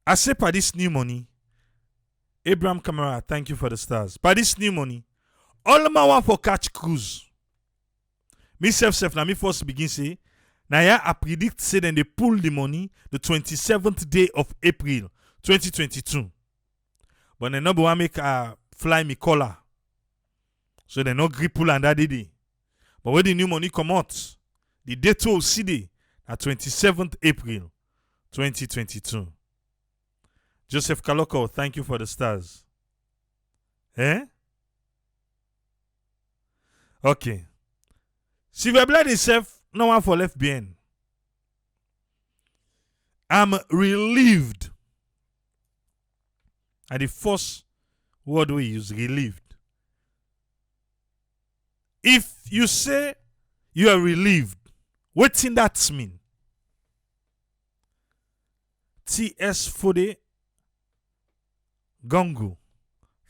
I say, by this new money, Abraham Camara, thank you for the stars. By this new money, all my want for catch cruise. Me self, now me first begin say, now yeah, I predict say then they pull the money the 27th day of April 2022. But they not want make fly me collar. So they not grip pull and that day. But when the new money come out, the date will see day at 27th April 2022. Joseph Kaloko, thank you for the stars. Eh? Okay. Sylvia Blyden himself, no one for left behind. I'm relieved. And the first word we use, relieved. If you say you are relieved, what in that mean? T.S. Fode Gongo,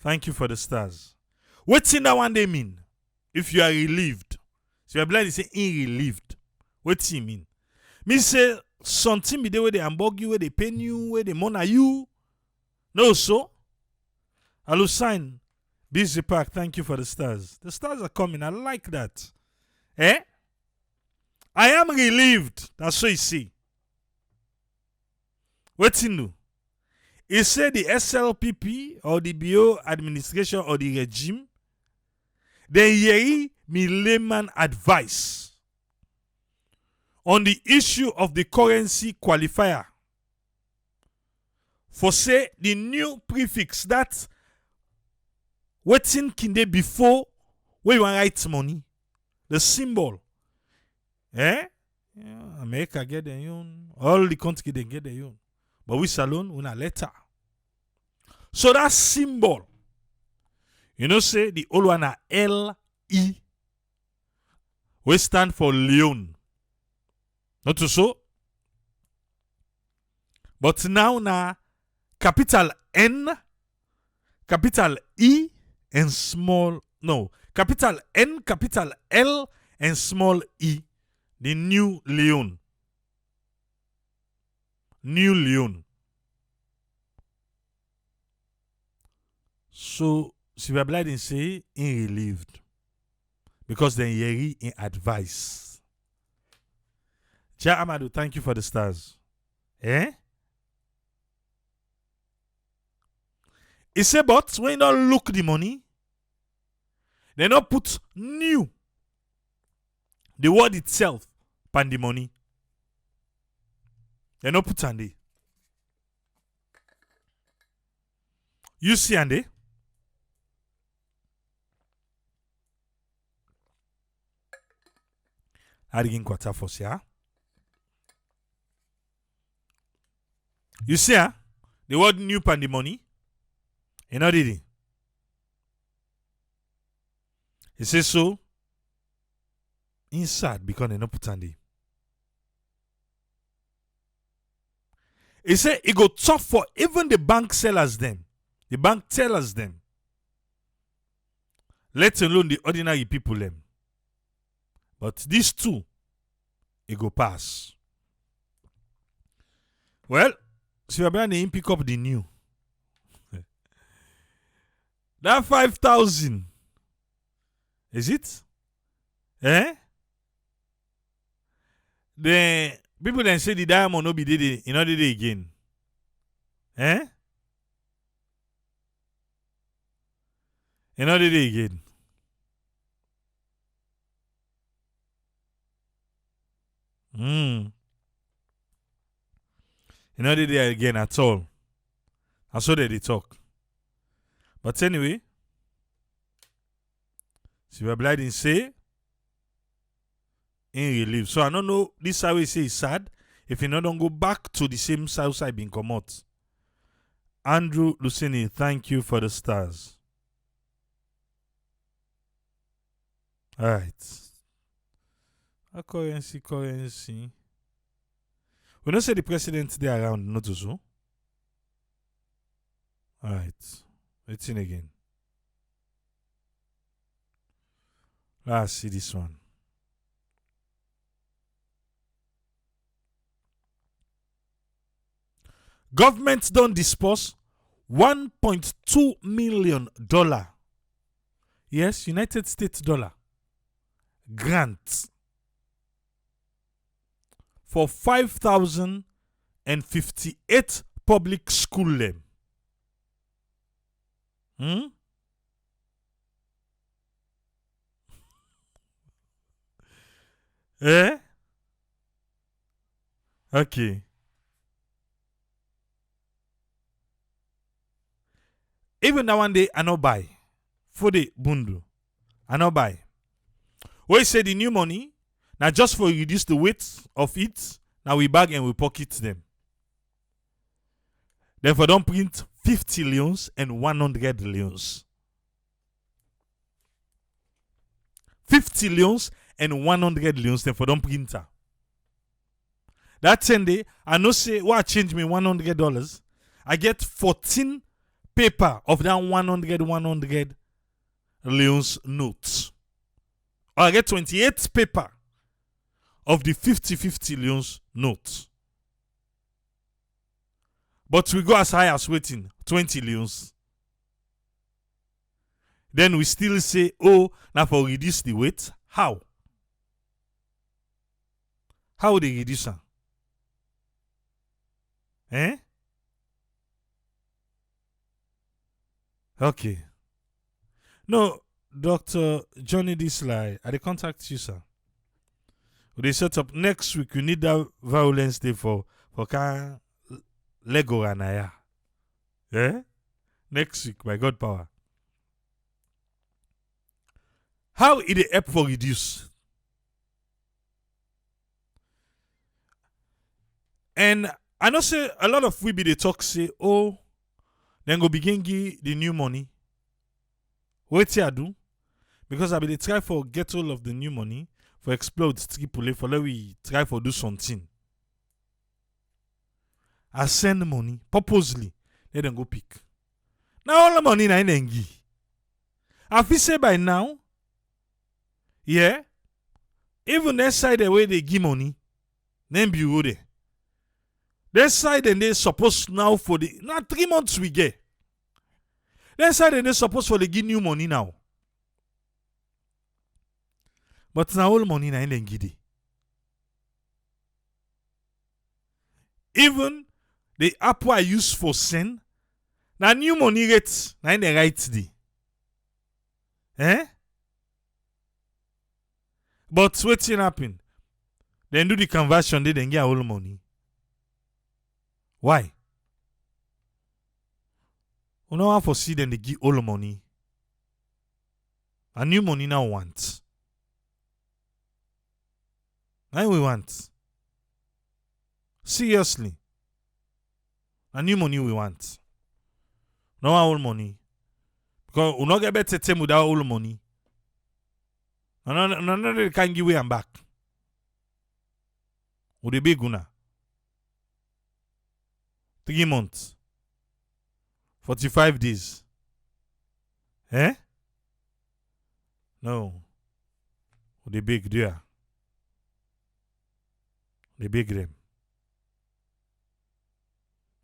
thank you for the stars. What in that one they mean? If you are relieved. So you're blind, say relieved. What do you mean? Me say something be the way they ambog you, where they pain you, where they mourn you. No, so. Hello, sign. Busy Park, thank you for the stars. The stars are coming. I like that. Eh? I am relieved. That's what you see. What you know? He said the SLPP or the BO administration or the regime, they hear me layman advice on the issue of the currency qualifier. For say the new prefix that waiting kinde before where you want write money, the symbol. Eh? Yeah, America get their own. All the countries they get their own. But we salon una letter. So that symbol, you know, say the old one are L-E, we stand for Leon. Not so. But now capital N, capital E, and small, no, capital N, capital L, and small e, the new Leon. New Leon. So, Sylvia Blyden say, in relieved. Because then Yeri in advice. Ja Amadou, thank you for the stars. Eh? He say, but when you don't look the money, they not put new. The word itself, pan the money. They not put on there. You see on there? Adigin quarter for ya. You see, the word new pan the money. You know, did he? He says so. Inside because they not put on there. He said it go tough for even the bank sellers them. The bank tellers them. Let alone the ordinary people them. But these two, it go pass. Well, Sylvia Blyden pick up the new. That 5,000. Is it? Eh? The people then say the diamond no be did it, you know did it again. Eh? You know did it again. You know did it again at all. I saw that they talk. But anyway, Sylvia Blyden say in relief. So I don't know, this I will say is sad. If you don't go back to the same south side being come out. Andrew Lucini, thank you for the stars. Alright. A currency. We don't say the president there around, not so. Alright. Let's in again. Let's see this one. Government don't disperse $1.2 million. Yes, United States dollar. Grant for 5,058 public school them. Eh? Okay. Even that one day, I no buy. For the bundu. I no buy. We say the new money, now just for reduce the weight of it, now we bag and we pocket them. Therefore, don't print 50 leons and 100 leons. 50 leons and 100 leons, therefore don't print her. That 10 day, I know say, what change me $100? I get 14 paper of that 100 leons notes. Or I get 28 paper of the 50 leons notes. But we go as high as waiting 20 leons. Then we still say, oh, now for reduce the weight. How? How would they reduce her? Eh? Okay. No, Dr. Johnny Disley, I contact you, sir. They set up next week. You need that violence day for Lego Anaya. Eh? Next week, by God power. How it the help for reduce? And I know say a lot of we be the talk say, oh, then go begin give the new money. What I do? Because I be the try for get all of the new money for explode triple for let we try for do something. I send money purposely. Let them go pick. Now all the money na in give. I feel say by now, yeah, even that side the way they give money, then be go there. That side and they supposed now for the now 3 months we get. That side and they supposed for the give new money now. But now all money na in give. Even the app I use for send, now new money rates na in the right day. Eh? But what's happen? Then do the conversion, they then get all money. Why? You know how for see them they give all the money. A new money now want. Now we want. Seriously. A new money we want. No all money. Because we not get better time without all money. No, they can't give way and back. Would they be guna? 3 months. 45 days. Eh? No. Would they big there? They big them.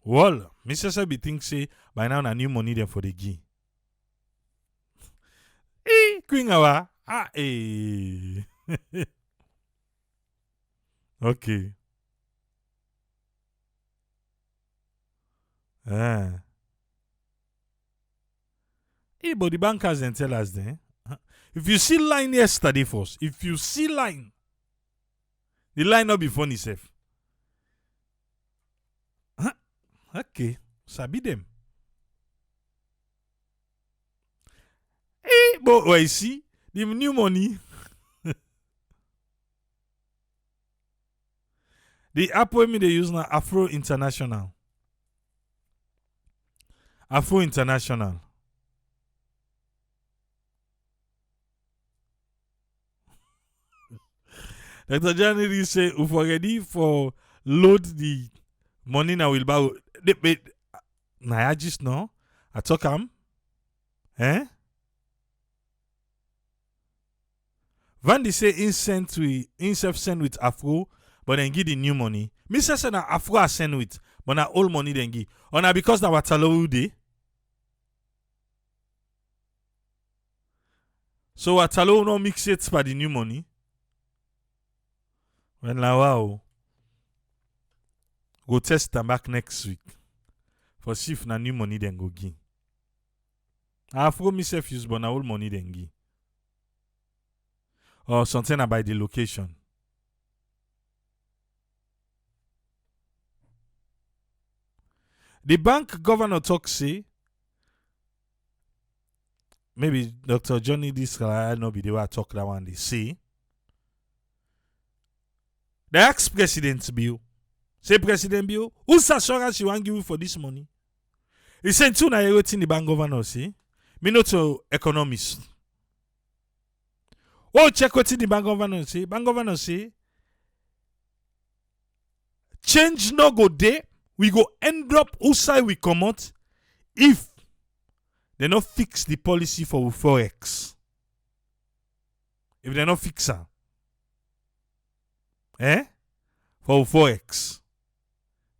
Well, Mr. Sabi thinks say by now na new money there for the gi. Queen awa. Okay. But the bankers then tell us then. If you see line yesterday first, if you see line, the line not be funny safe. Okay. Sabi them. But I see the new money. The app we they use now Afro International. Afro International. Dr. January say if we're ready for load the money now will buy. I just know. I talk eh? Vandy say insert send with Afro, but then give the new money. Mr. Say na Afro I send with, but na old money dem give. Or na because na Watalo dey. So Watalo no mix it for the new money. When la wow. Go test them back next week. For see if na new money then go give. I have forgot myself use, but na old money then give. Or something about the location. The bank governor talk say, maybe Dr. Johnny this I know be the way I talk that one. They say, the ex-president bill, say President bill, who's assurance you want give you for this money? He said, two na waiting the bank governor say, me not a economist. Oh, check what the bank governor say. Bank governor say, change no go there. We go end up outside we come out if they not fix the policy for Forex. If they not fix her. For Forex.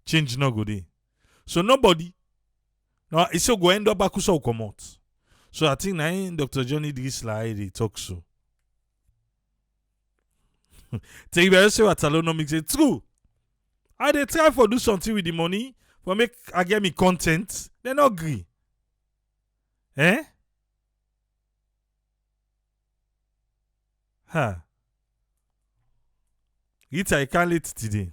Change no go there. So nobody. No, it's so go end up back outside come out. So I think now Dr. Johnny Drisla they talk so. Take you say what alone makes it true. I they try for do something with the money for make I get me content. They not agree. Rita, I can't let today.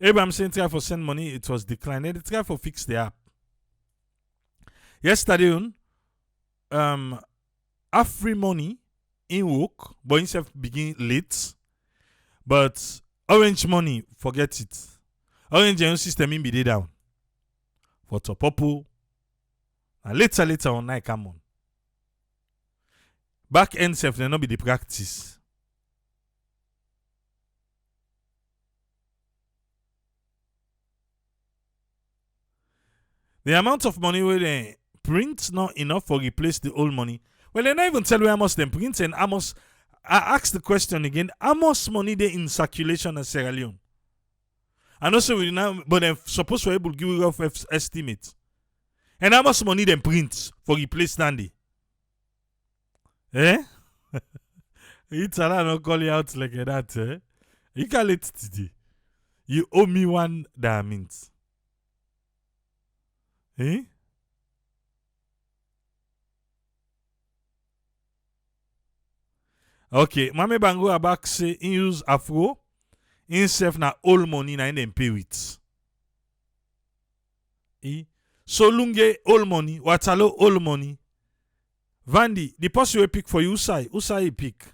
Abraham saying try for send money, it was declined. Then they try for fix the app. Yesterday on have free money in work, but instead begin late. But Orange money, forget it. Orange and system in be day down. For Topopo. And later on night come on. Back end self, they not be the practice. The amount of money where they print not enough for replace the old money. Well, they not even tell you how much they print and how much. I ask the question again, how much money they in circulation in Sierra Leone? And also we now, but they're supposed to be able to give you a rough estimate. And how much money they print for replace Nandy? It's a lot of call you out like that, You can't let it today. You owe me one diamond. Okay, Mame Bango Abak say in use Afro, in self na all money na in them pay with. So Lunge all money, Watalo all money. Vandy, the person will pick for you, Usai pick.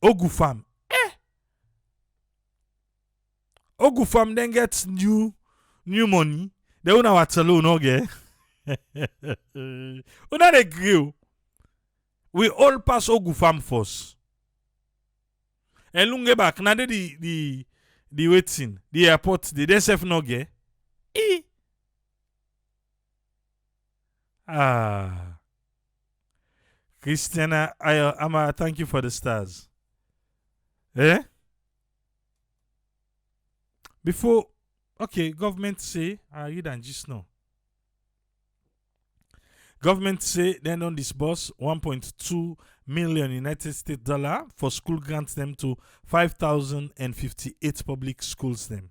Ogufam. Ogufam then gets new money. They don't know Watalo no get. We not agree. We all pass Ogufam first. And lunge back. Now the waiting, the airport, the DSF no get. Christiana, Ama, thank you for the stars. Before, okay, government say, I read and just know. Government say they don't disburse 1.2 million United States dollar for school grants them to 5,058 public schools them.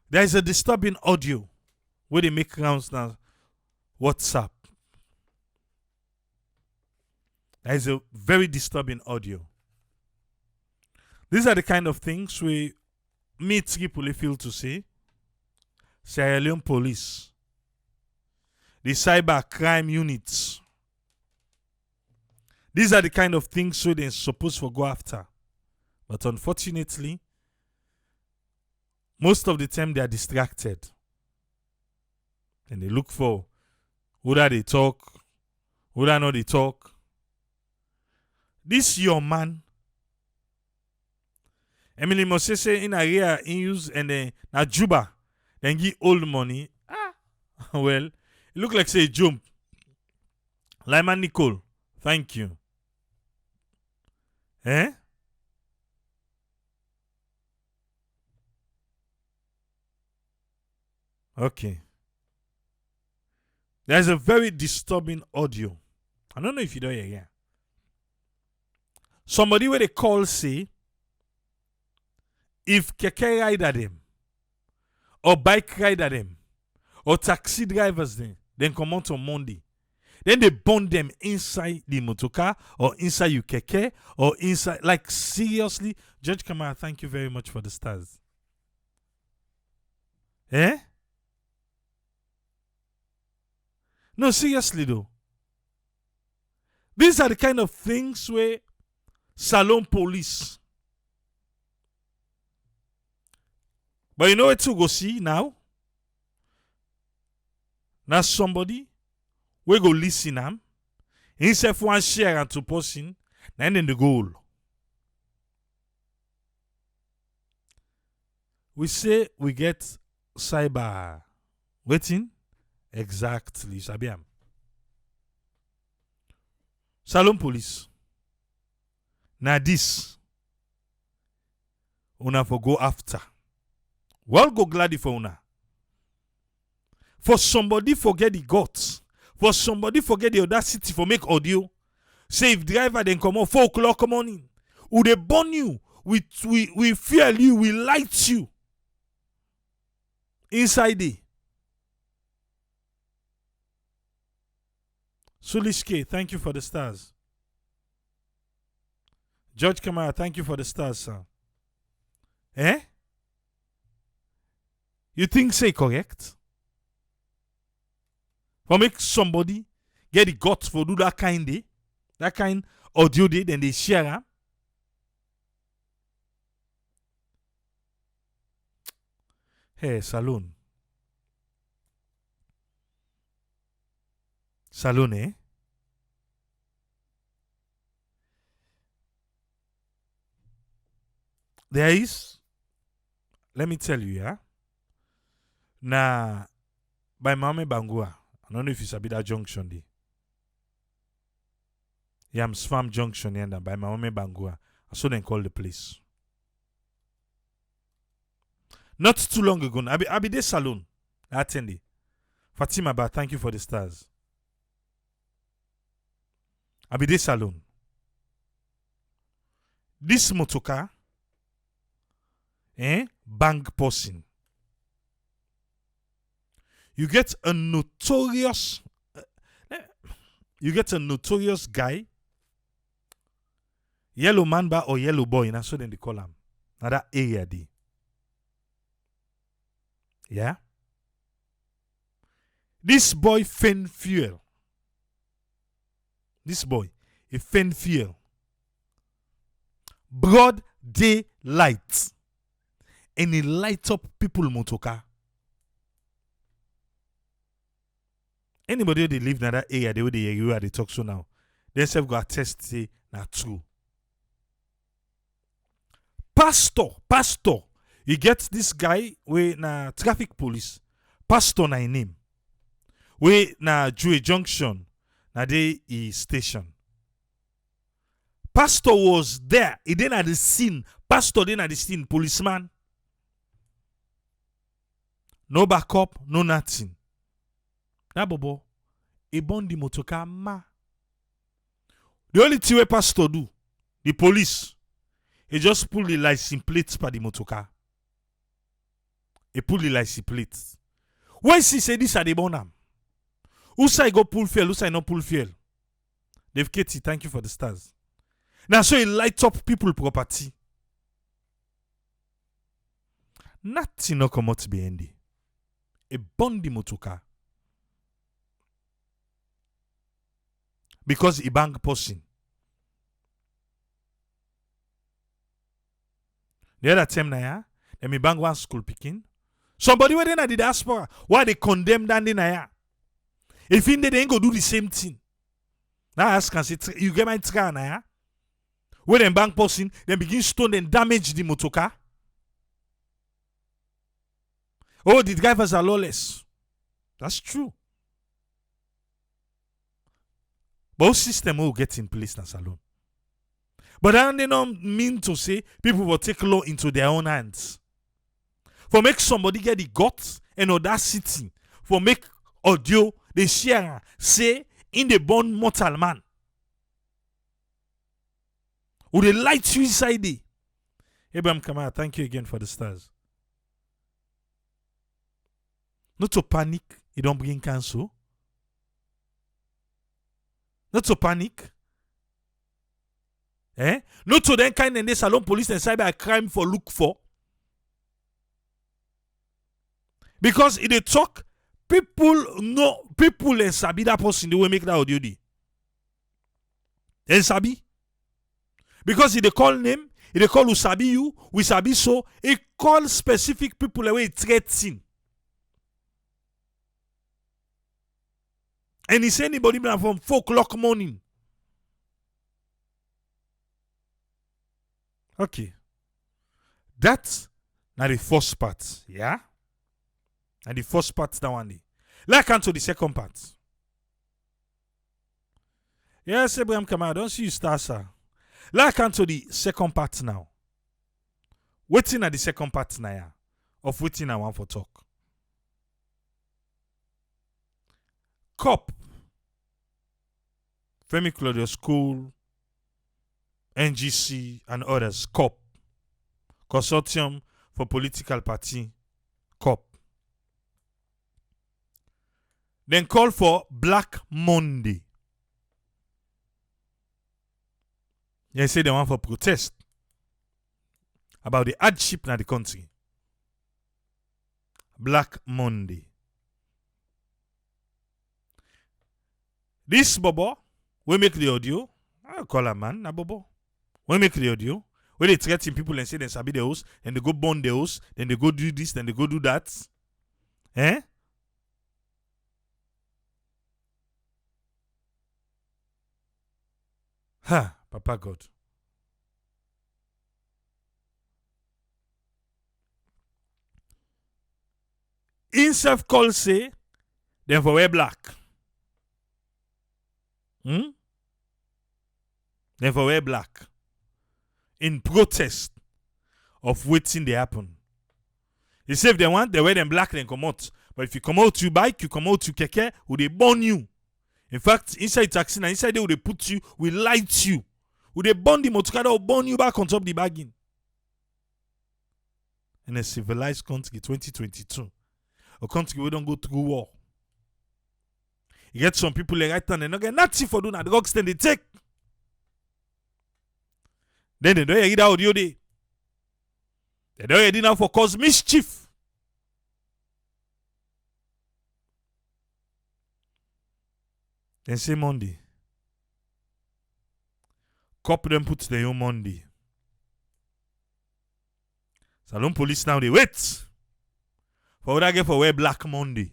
There is a disturbing audio where they make rounds now. WhatsApp. There is a very disturbing audio. These are the kind of things we meet people feel to say. Sierra Leone police. The cyber crime units. These are the kind of things so they're supposed to go after. But unfortunately, most of the time they are distracted. And they look for whether they talk, whether not they talk. This your man. Emily Mosese in area in use and then na Juba. Then give old money. Well, it look like say jump. Lyman Nicole, thank you. Eh? Okay. There's a very disturbing audio. I don't know if you don't hear it. Somebody where they call say, if keke rider them, or bike rider them, or taxi drivers them, then come out on Monday. Then they burn them inside the motorcar or inside your keke or inside. Like, seriously, Judge Kamara, thank you very much for the stars. Eh? No, seriously though. These are the kind of things where Salon police. But you know what to go see now? Now somebody we go listen am. Himself one share and two person. Then in the goal. We say we get cyber waiting. Exactly. Sabiam. Salon police. Now this. Una for go after. Well go glad for una. For somebody forget the guts. For somebody forget the audacity for make audio. Say if driver then come on 4 o'clock morning. Who they burn you. We fuel you. We light you. Inside there. Sulishke, thank you for the stars. George Kamara, thank you for the stars, sir. Eh? You think say correct? For make somebody get the guts for do that kind day, that kind audio day, then they share am. Hey, Saloon. Saloon, eh? There is, let me tell you, yeah. Now, by Mame Bangua, I don't know if you sabi that junction there. Yeah, I'm Swam Junction here, by Mame Bangua. I saw them call the place. Not too long ago, I be this saloon. I attended. Fatima Ba, thank you for the stars. I be this saloon. This motocar, bang person. You get a notorious guy, yellow manba or yellow boy, that's what they call him. Now that area there. Yeah? This boy fen fuel. This boy, a fen fuel. Broad daylight. And he light up people motocar. Anybody they live in that area, the way they talk so now, they self go attest say na true. Pastor, you get this guy we na traffic police. Pastor na him name. We na Jue Junction na dey station. Pastor was there. He didn't at the scene. Pastor didn't at the scene. Policeman. No backup, no nothing. That bobo, he burn the motocar ma. The only thing we pastor do, the police, he just pull the license plates for the motocar. He pull the license plates. Why he say this are the bonam? Who say go pull fuel? Who say not pull fuel? Dave Katie, thank you for the stars. Now so he light up people property. Nothing no come out behind it. He burn the motocar. Because he bang person. The other time na let me bang one school picking. Somebody where they na the diaspora, why they condemn that in na if in they ain't go do the same thing. Now ask and say you get my try na where them bang person, then begin stone and damage the motocar. Oh, the drivers are lawless. That's true. But system will get in place na salon. But that they don't mean to say people will take law into their own hands. For make somebody get the guts and audacity, for make audio they share say in the born mortal man. Who they light you inside it. Abraham Kamara, thank you again for the stars. Not to panic, it don't bring cancer. Not to panic. Not to then kind of the salon police and cyber crime for look for. Because if they talk, people and sabi that person, they will make that audio di. And sabi. Because if they call name, if they call who sabi you, we sabi so, it call specific people away threatening. And he say anybody from 4 o'clock morning. Okay. That's now the first part. Yeah? And the first part that one day. Let's come to the second part. Yes, Abraham Kamara, don't see you start, sir. Let's come to the second part now. Waiting at the second part now, yeah, of waiting I want for talk. COP, Femi Claudius School, NGC, and others. COP, Consortium for Political Party, COP. Then call for Black Monday. They say they want for protest about the hardship in the country. Black Monday. This Bobo, we make the audio. I call a man, na Bobo. We make the audio. When they threaten people and say they sabi the house, then they go burn the house, then they go do this, then they go do that. Ha, Papa God. Himself call say, then for wear black. Then for wear black. In protest of waiting they happen. He say if they want, they wear them black, then come out. But if you come out to bike, you come out to keke, will they burn you? In fact, inside taxi, inside there, will they put you, will light you. Will they burn the motorcar or burn you back on top of the bagging? In a civilized country, 2022, a country we don't go through war. You get some people like right now, they don't get nothing for doing that. The drugs then they take. Then they don't hear that audio day. They don't hear it now for cause mischief. Then say Monday. Cop them put their own Monday. Salon police now they wait. For what I get for wear Black Monday.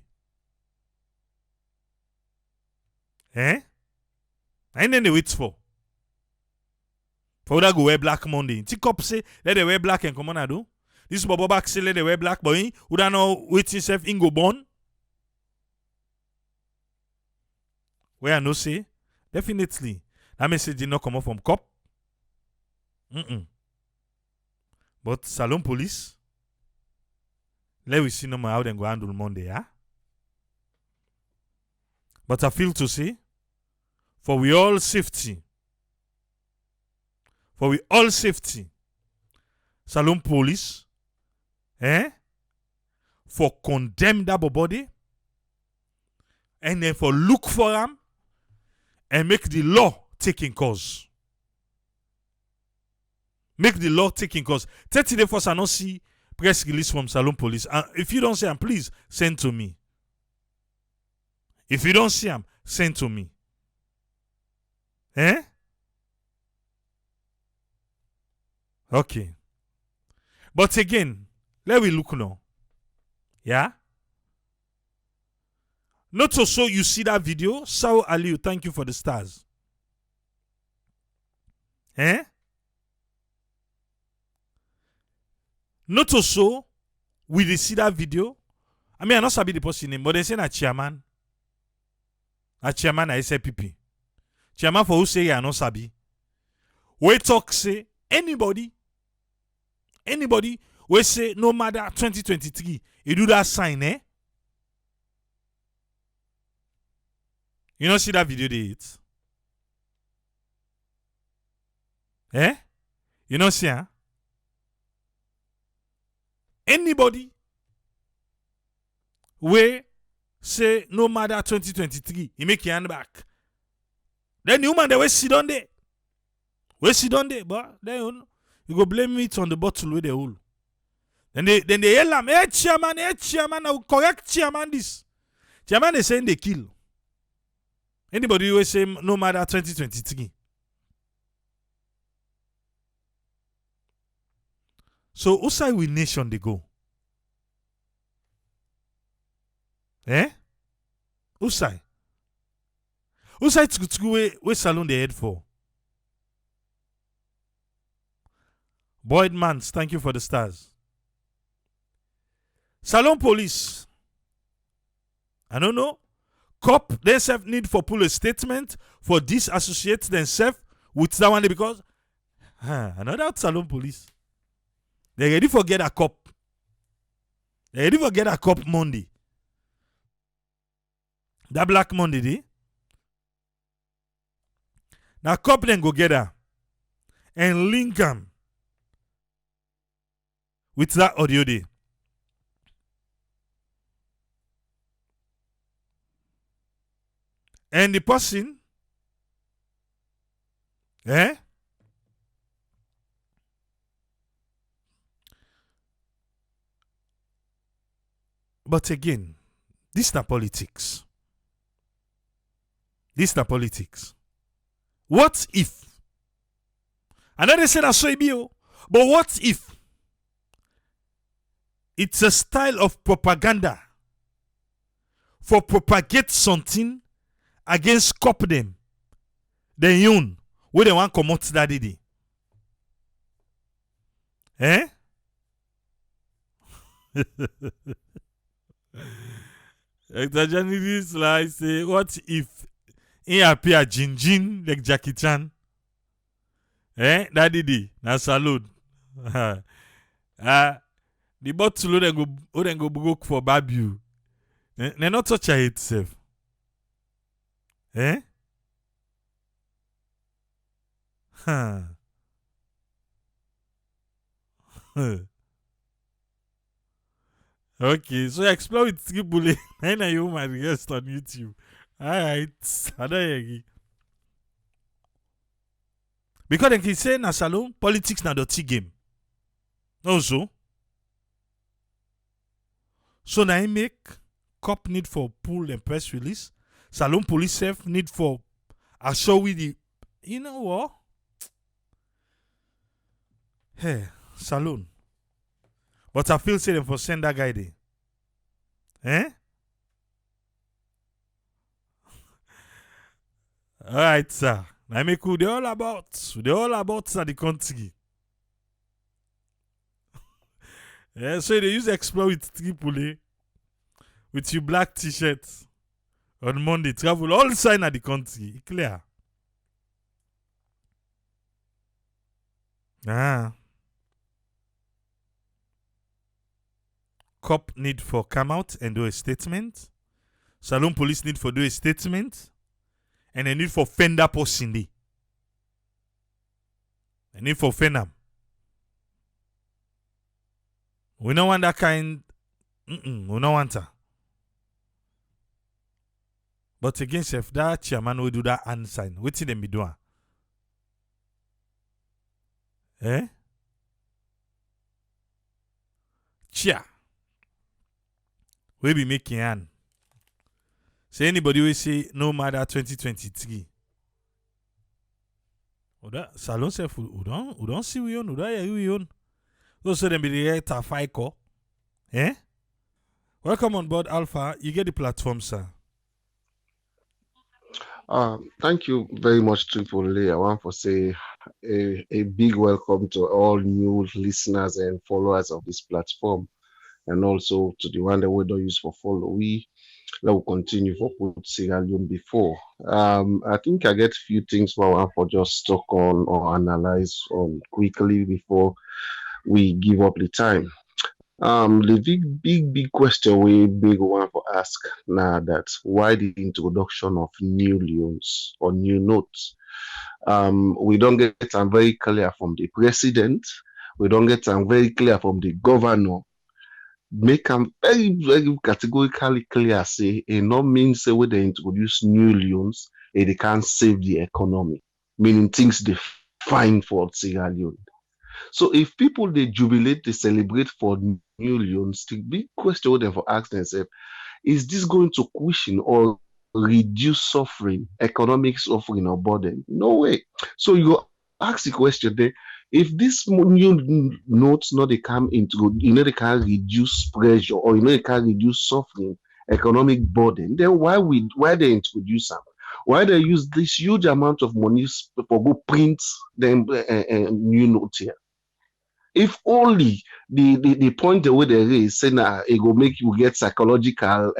And then they wait for. For what I go wear Black Monday. Ti cop say let they wear black and come on I do. This Bobo back say let they wear black, but he would I know wait himself in go born. Where I know say, definitely, that message did not come up from cop. But Salon Police, let we see no more how they go handle Monday, yeah? But I feel to say, for we all safety, Salon Police, for condemn that body, and then for look for them, and make the law taking cause. Make the law taking cause. 30 days first, I don't see press release from Salon Police. And if you don't see them, please send to me. If you don't see them, send to me. Okay. But again, let we look now. Yeah? Not so you see that video. Sao Aliu, thank you for the stars. Not so we dey see that video. I mean, I not sabi the person name, but they say na chairman. A chairman at SLPP. Chairman for who say ya no sabi. We talk say anybody we say no matter 2023, you do that sign, eh? You don't see that video they hit? Eh? You don't see, huh? Anybody we say no matter 2023, he make your hand back. Then the woman they will sit on there. We sit on there, but then you go blame it on the bottle with the hole. Then they yell am, hey chairman, I will correct chairman this. Chairman is saying they kill. Anybody will say no matter 2023. So who side with nation they go? Eh? Who side? Who side to we salon they head for? Boyd Mans, thank you for the stars. Salon police. I don't know. Cop themselves need for pull a statement for disassociate themselves with that one because another salon police. They ready for get a cop. They ready for get a cop Monday. That Black Monday day. Now cop then go get her and link them with that audio day. And the person, but again, this is not politics. This is not politics. What if? I know they said I saw it, but what if it's a style of propaganda for propagate something against cop them, then you where they want come out that day? Eh? Exagerating like say, what if he appear Jin like Jackie Chan? Eh? That day, na salute. The bottle then go broke for barbecue. They not touch itself. Eh? Huh. Okay, so explore with Tripoli. And you my guest on YouTube. Alright. I don't agree. Because they can say na salon, politics na dirty game. Also. So now I make cop need for pull and press release. Salon police self need for assure with the, you know what? Hey, salon. But I feel say them for send that guy there. Eh? Alright, sir. Now make who they all about the country. Yeah, so they use explore with Tripoli with your black t-shirts. On Monday, travel all side of the country. Clear. Cop need for come out and do a statement. Salon police need for do a statement. And they need for fend up or Cindy. They need for fend them. We don't want that kind. We don't want that. But again, if that chairman will do that hand sign, what did them be doing? Eh? Chia. We be making hand. Say anybody will say no matter 2023. That salon self we don't see we own, we don't hear we own. Those them be the right FICO. Eh? Welcome on board Alpha. You get the platform, sir. Thank you very much, Tripoli. I want to say a big welcome to all new listeners and followers of this platform, and also to the one that we don't use for follow. We Let we continue for put Sierra Leone before. I think I get few things for one for just talk on or analyze on quickly before we give up the time. The big question we big one for ask now that why the introduction of new loans or new notes? We don't get them very clear from the president. We don't get them very clear from the governor. Make them very categorically clear. Say it not mean say when they introduce new loans, they can't save the economy. Meaning things they fine for Sierra Leone. So if people they jubilate, they celebrate for new loans, the big question would for ask themselves, is this going to cushion or reduce suffering, economic suffering or burden? No way. So you ask the question then, if this new notes not they come into, they can reduce pressure or they can reduce suffering, economic burden, then why they introduce them? Why they use this huge amount of money for go print them new notes here? If only the point the way there is say now it will make you get psychological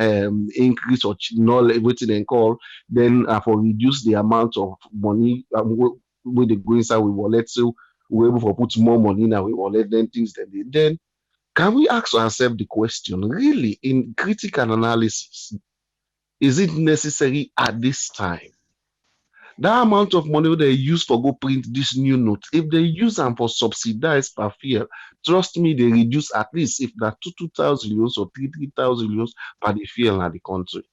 increase or knowledge everything they call then for reduce the amount of money where they go inside we wallet so we're able to put more money in our wallet then things that they then can we ask ourselves the question really in critical analysis is it necessary at this time? That amount of money they use for go print this new note, if they use them for subsidized per fuel, trust me, they reduce at least if that 2,000 euros or 3,000 euros per the fuel in the country.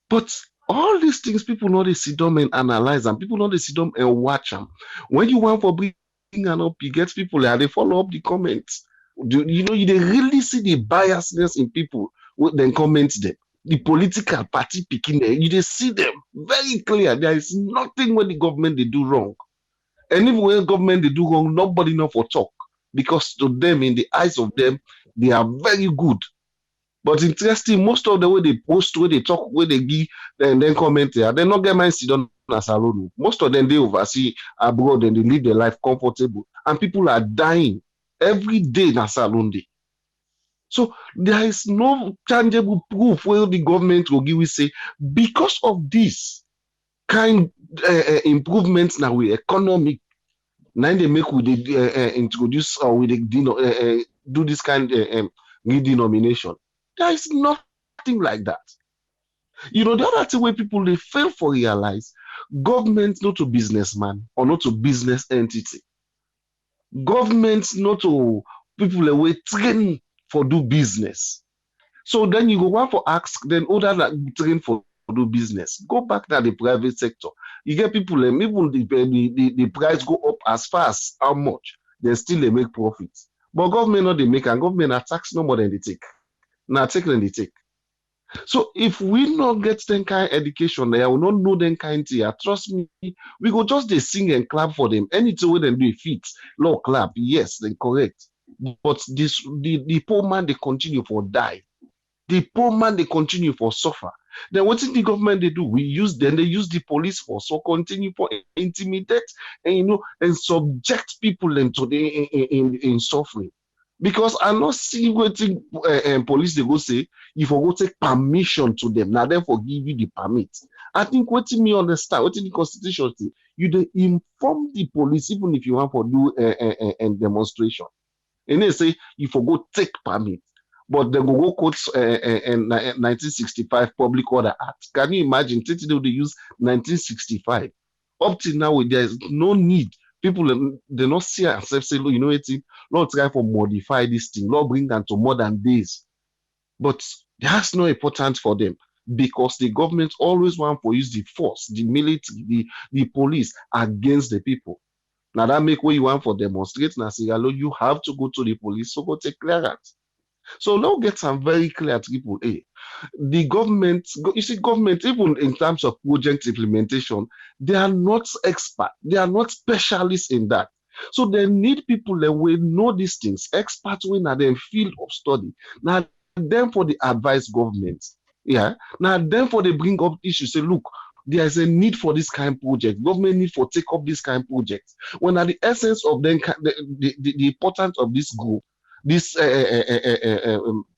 But all these things, people know they sit down and analyze them. People know they sit down and watch them. When you want for bring and up, you get people there, they follow up the comments. You know, they really see the biasness in people who then comment them. The political party picking there, you just see them very clear. There is nothing when the government they do wrong. And even when government they do wrong, nobody know for talk. Because to them, in the eyes of them, they are very good. But interesting, most of the way they post, where they talk, where they give, then comment there, they not get mind sit down as alone. Most of them they oversee abroad and they live their life comfortable. And people are dying every day in salon day. So there is no tangible proof where the government will give we say because of this kind improvements now with economic now they make we introduce or we do this kind redenomination. There is nothing like that. You know the other thing where people they fail for realize government not to businessman or not to business entity. Government not to people away train for do business. So then you go want for ask then other that train for do business. Go back to the private sector. You get people even the price go up as fast how much then still they make profits. But government not they make and government are tax no more than they take. Now take than they take. So if we not get them kind of education there, we not know them kind of trust me, we go just they sing and clap for them. Anything when they do fit, law clap, yes, then correct. But this the poor man they continue for die. The poor man they continue for suffer. Then what did the government they do? They use the police force so continue for intimidate and and subject people into the in suffering. Because I not see what police they go say you for go take permission to them. Now therefore give you the permit. I think what me understand, what in the constitution say, you they inform the police even if you want to do a demonstration. And they say you for go take permit. But they go quote 1965 Public Order Act. Can you imagine? Today they use 1965. Up till now, there is no need. People they not see themselves say, you know what? Lord try for modify this thing. Lord bring them to modern days. But that's no importance for them because the government always want to use the force, the military, the police against the people. Now that make what you want for demonstrate. Now say, hello, you have to go to the police, so go take clearance. So now get some very clear to people. Hey, the government, you see, government, even in terms of project implementation, they are not expert, they are not specialists in that. So they need people that will know these things, experts in their field of study. Now, them for the advice government. Yeah. Now, them for they bring up issues. Say, look, there is a need for this kind of project. Government need for take up this kind of project. When at the essence of them, the importance of this group, this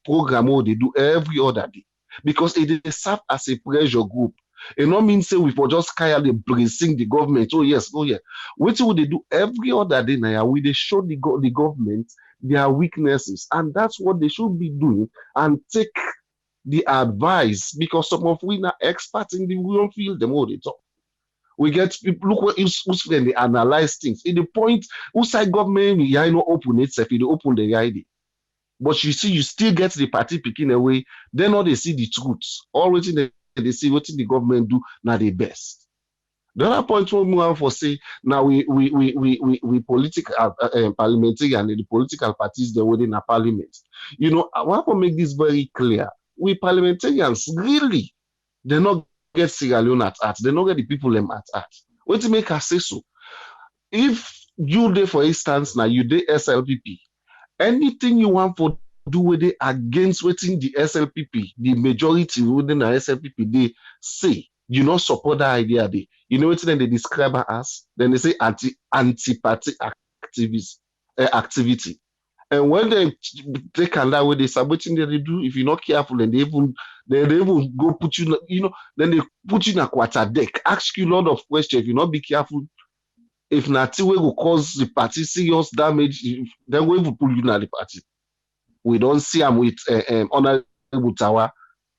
program what they do every other day because it dey serve as a pressure group. It not mean say we for just carry bracing the government. Oh yes, oh yeah. What would they do every other day now? We they show the government their weaknesses, and that's what they should be doing and take the advice because some of we are experts in the real field, them all they talk. We get people look what who's when they analyze things. In the point, who side government yeah, open itself, they open the idea. But you see, you still get the party picking away. Then all they see the truth. Always they see what the government do, now the best. The other point we move for say now we political parliamentarian and the political parties they within a parliament. You know, I want to make this very clear. We parliamentarians really they not get Sierra Leone at heart. They not get the people them at heart. What to make us say so? If you there, for instance, now you dey SLPP, anything you want for do with it against waiting the SLPP, the majority within the SLPP, they say you not support that idea. You know what then they describe her as? Then they say anti-party activity. And when they take and that way, they saboting that they do, if you're not careful, and they even go put you, then they put you in a quarter deck, ask you a lot of questions. If you not be careful, if nothing will cause the party serious damage, then we will pull you in the party. We don't see them with Honorable Tawa.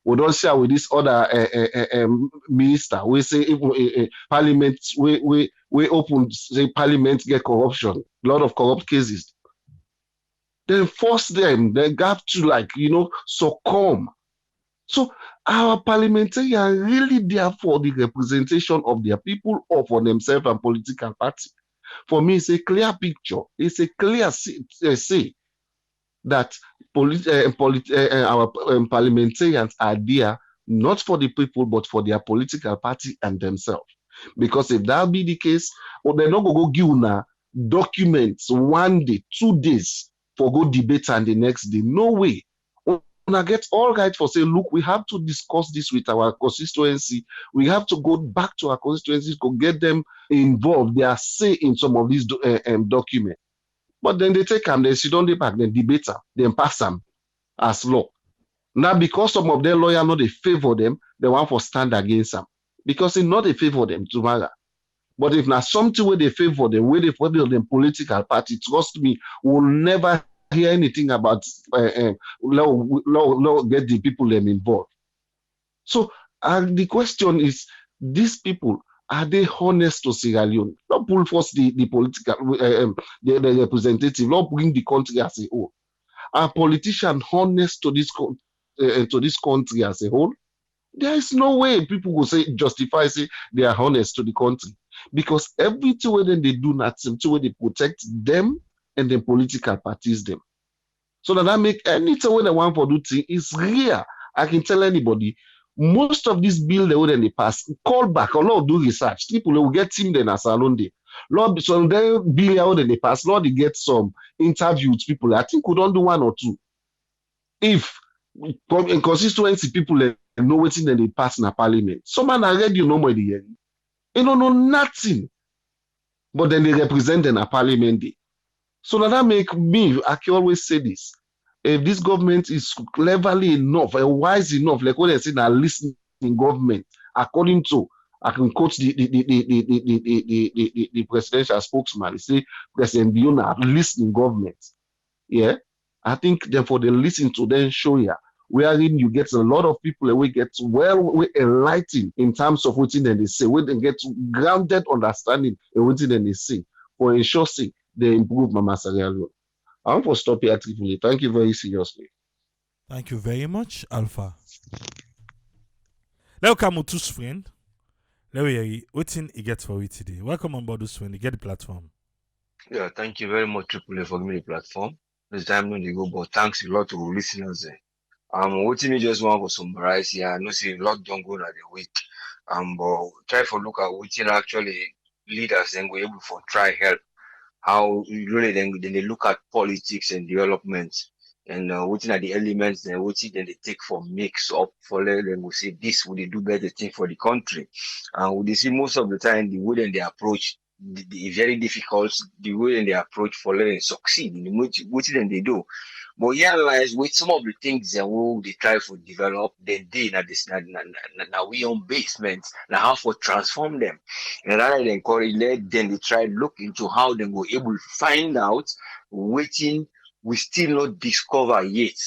We don't see them with this other minister. We say even parliament, we open, say parliament get corruption, a lot of corrupt cases. Then force them, they have to succumb. So our parliamentarians really there for the representation of their people or for themselves and political party. For me, it's a clear picture. It's a clear say that our parliamentarians are there not for the people but for their political party and themselves. Because if that be the case, they're not going to give una documents 1 day, 2 days for go debate and the next day. No way. Una get all right for say, look, we have to discuss this with our constituency. We have to go back to our constituencies to get them involved. They are say in some of these documents. But then they take them, they sit on the back, then debate them, then pass them as law. Now, because some of their lawyers know they favor them, they want to stand against them. Because it's not they favor them tomorrow. But if not something where they favor them, where they favor them political party, trust me, we'll never hear anything about law get the people them involved. So the question is, these people, are they honest to Sierra Leone? Not pull first the political the representative, not bring the country as a whole. Are politicians honest to this country as a whole? There is no way people will say justify say they are honest to the country. Because everything where they do nothing, where they protect them and the political parties them. So that make anything where they want for do thing is rare. I can tell anybody, most of these bills they would in the past, call back or Lord do research. People will get team then as salon day. Lord, so they bill out in the past, Lord, they get some interviews people. I think we don't do 1 or 2. If in constituency people know what's in the past in a parliament, someone already know more the hearing. They don't know nothing. But then they represent in a parliament day. So that make me, I can always say this. If this government is cleverly enough and wise enough, like what they say, now listening government, according to, I can quote the presidential spokesman. He say President Biona listening government. Yeah, I think therefore they listen to them show ya, wherein you get a lot of people and we get well enlightened in terms of what they say, where they get grounded understanding in what they say for ensure say they improve Mama Sierra Leone. I want to stop here triple. Thank you very seriously. Thank you very much, Alpha. Let's come to friend. Let me hear what he gets for you today. Welcome on board, this friend. You get the platform. Yeah, thank you very much, Triple A, for giving me the platform. This time no dey go, but thanks a lot to listeners. What me just want to summarize here. I know say a lot don't go like the week. But try for look at what actually leaders then go able for try help. How really then they look at politics and development and what are the elements then what then they take for mix up for them we say this would they do better thing for the country. And we see most of the time the way then they approach very difficult the way they approach for letting succeed in what then they do. But here lies with some of the things that they try to develop, then they now we on basement, now how to transform them. And rather than encourage them, then they try to look into how they were able to find out waiting we still not discover yet.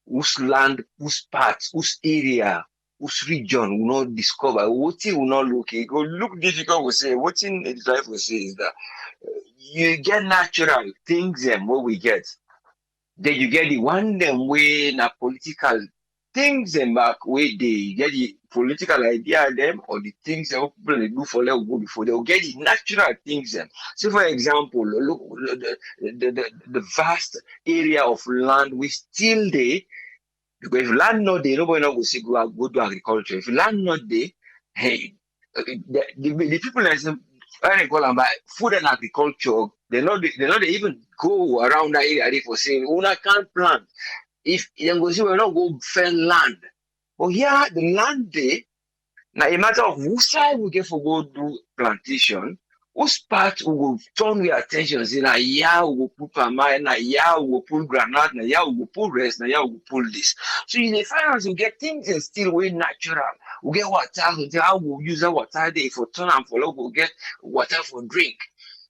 Whose land, whose part, whose area, whose region will not discover. What it will not look, it will look difficult. We say, what in the life we say is that you get natural things and what we get. Then you get the one them way na political things and back way they you get the political idea them or the things that people they do for them go before they'll get the natural things them. So for example, look the vast area of land we still there. Because if land not there, nobody not will say go do agriculture. If land not there, hey, the people that I call them by food and agriculture, they not even go around that area for saying, "Una can't plant." If you go see, we not go fell land. But here, the land there, now a matter of whose side we get for go do plantation, whose part we go turn our attention, say, now yeah, we go put palm oil, now yeah, we go pull granite, now yeah, we go pull rest, now yeah, we go pull this. So in the finance, we get things and still way natural. We get water, we tell how we use that water there for turn and follow, we get water for drink.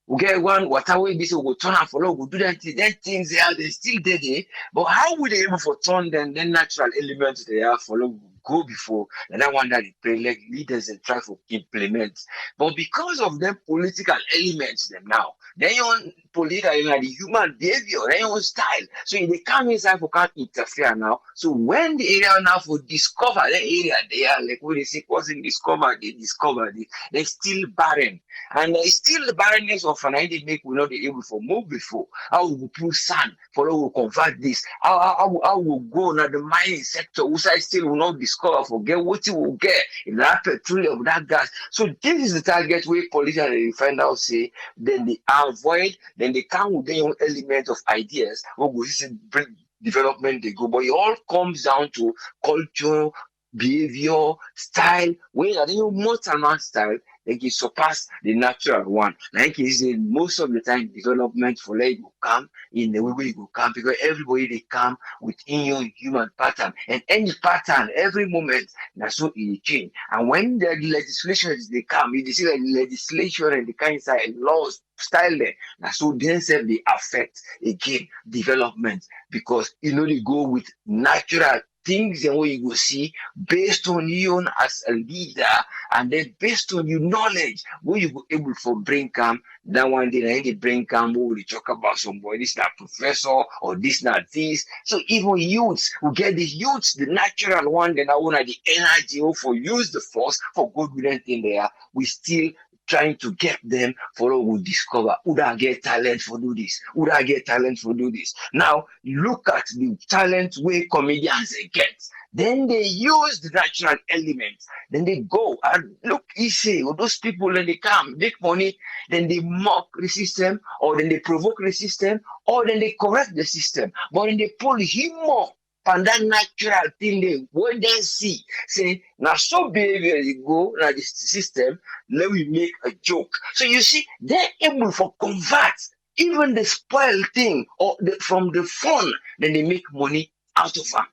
We get one water way this, we go turn and follow, we do that things they still there. But how would they able to turn them then natural elements they are follow go before and that one that they like leaders and try to implement. But because of them political elements them now, they own political the human behavior, they own style. So if they come inside for can't interfere now. So when the area now for discover the area they are like when they say wasn't discovered, they discovered it, they still barren. And it's still the barrenness of an idea make we not be able to move before. How we pull sand, for we convert this, how we go now the mining sector, which I still will not discover, forget what you will get in that petroleum, that gas. So this is the target where politicians they find out, say, then they avoid, then they come with their own element of ideas, what we bring development they go, but it all comes down to culture, behavior, style, where I think most advanced style they can surpass the natural one. Like you say, most of the time development for like will come in the way it will come because everybody they come within your human pattern. And any pattern, every moment, that's so it change. And when the legislations they come, you see like legislation and the kind of laws style there, that's so themselves they affect again development because they go with natural things and what you will see based on you as a leader and then based on your knowledge what you will able to bring come that one day they bring come we talk about somebody this not professor or this not this. So even youths who get the youths the natural one then I want the energy for use the force for good with anything there we still trying to get them for what we discover who that get talent for do this, who that get talent for do this. Now look at the talent way comedians they get. Then they use the natural elements. Then they go and look easy. Or those people when they come make money, then they mock the system, or then they provoke the system, or then they correct the system. But then they pull humor and that natural thing they when they see say now so behavior you go now the system let me make a joke. So you see they're able to convert even the spoiled thing or from the fun then they make money out of them.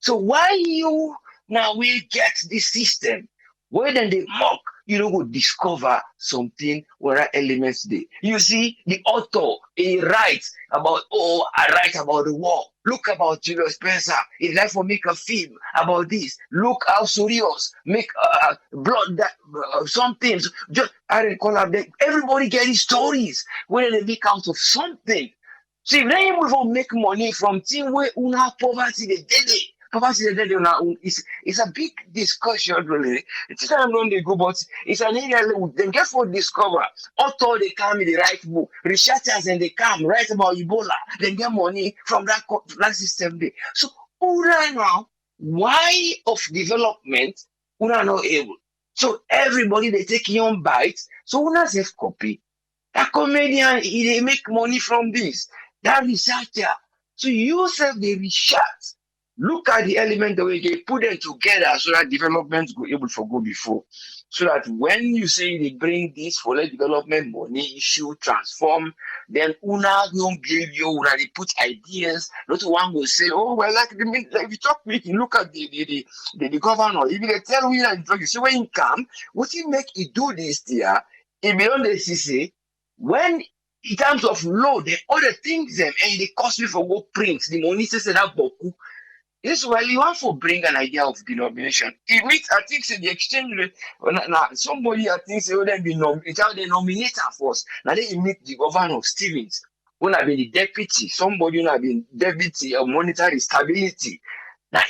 So why you now we get this system where then they mock go discover something where are elements there. You see, the author, he writes about, I write about the war. Look about Julius Spencer. He like for make a film about this. Look how serious. Make blood that some things. Just I recall up there. Everybody getting stories where they make out of something. See, if they able to make money from things where una poverty they did it. It's a big discussion, really. It's time when they go, but it's an area they get for discover. Author they come in the right book, researchers and they come write about Ebola, they get money from that system there. So right now, why of development we are not able? So everybody they take your bites. So we not safe copy. That comedian they make money from this. That researcher. So you self the research. Look at the element the way they put them together so that development go able to go before. So that when you say they bring this for like development money issue, transform, then una don't give you, una they put ideas. Not one will say, oh well, like we talk, we can look at the governor. If they tell me that you see when he come, what he make he do this there? If you don't see when in terms of law, the other things them and they cost me for go print the money says that boku. Yes, well, you want to bring an idea of denomination. It means, I think, say the exchange rate. Now, somebody, I think, say, oh, then be it's how they nominate her first. Now, they meet the governor of Stevens, who have been the deputy, somebody who have been deputy of monetary stability. Now,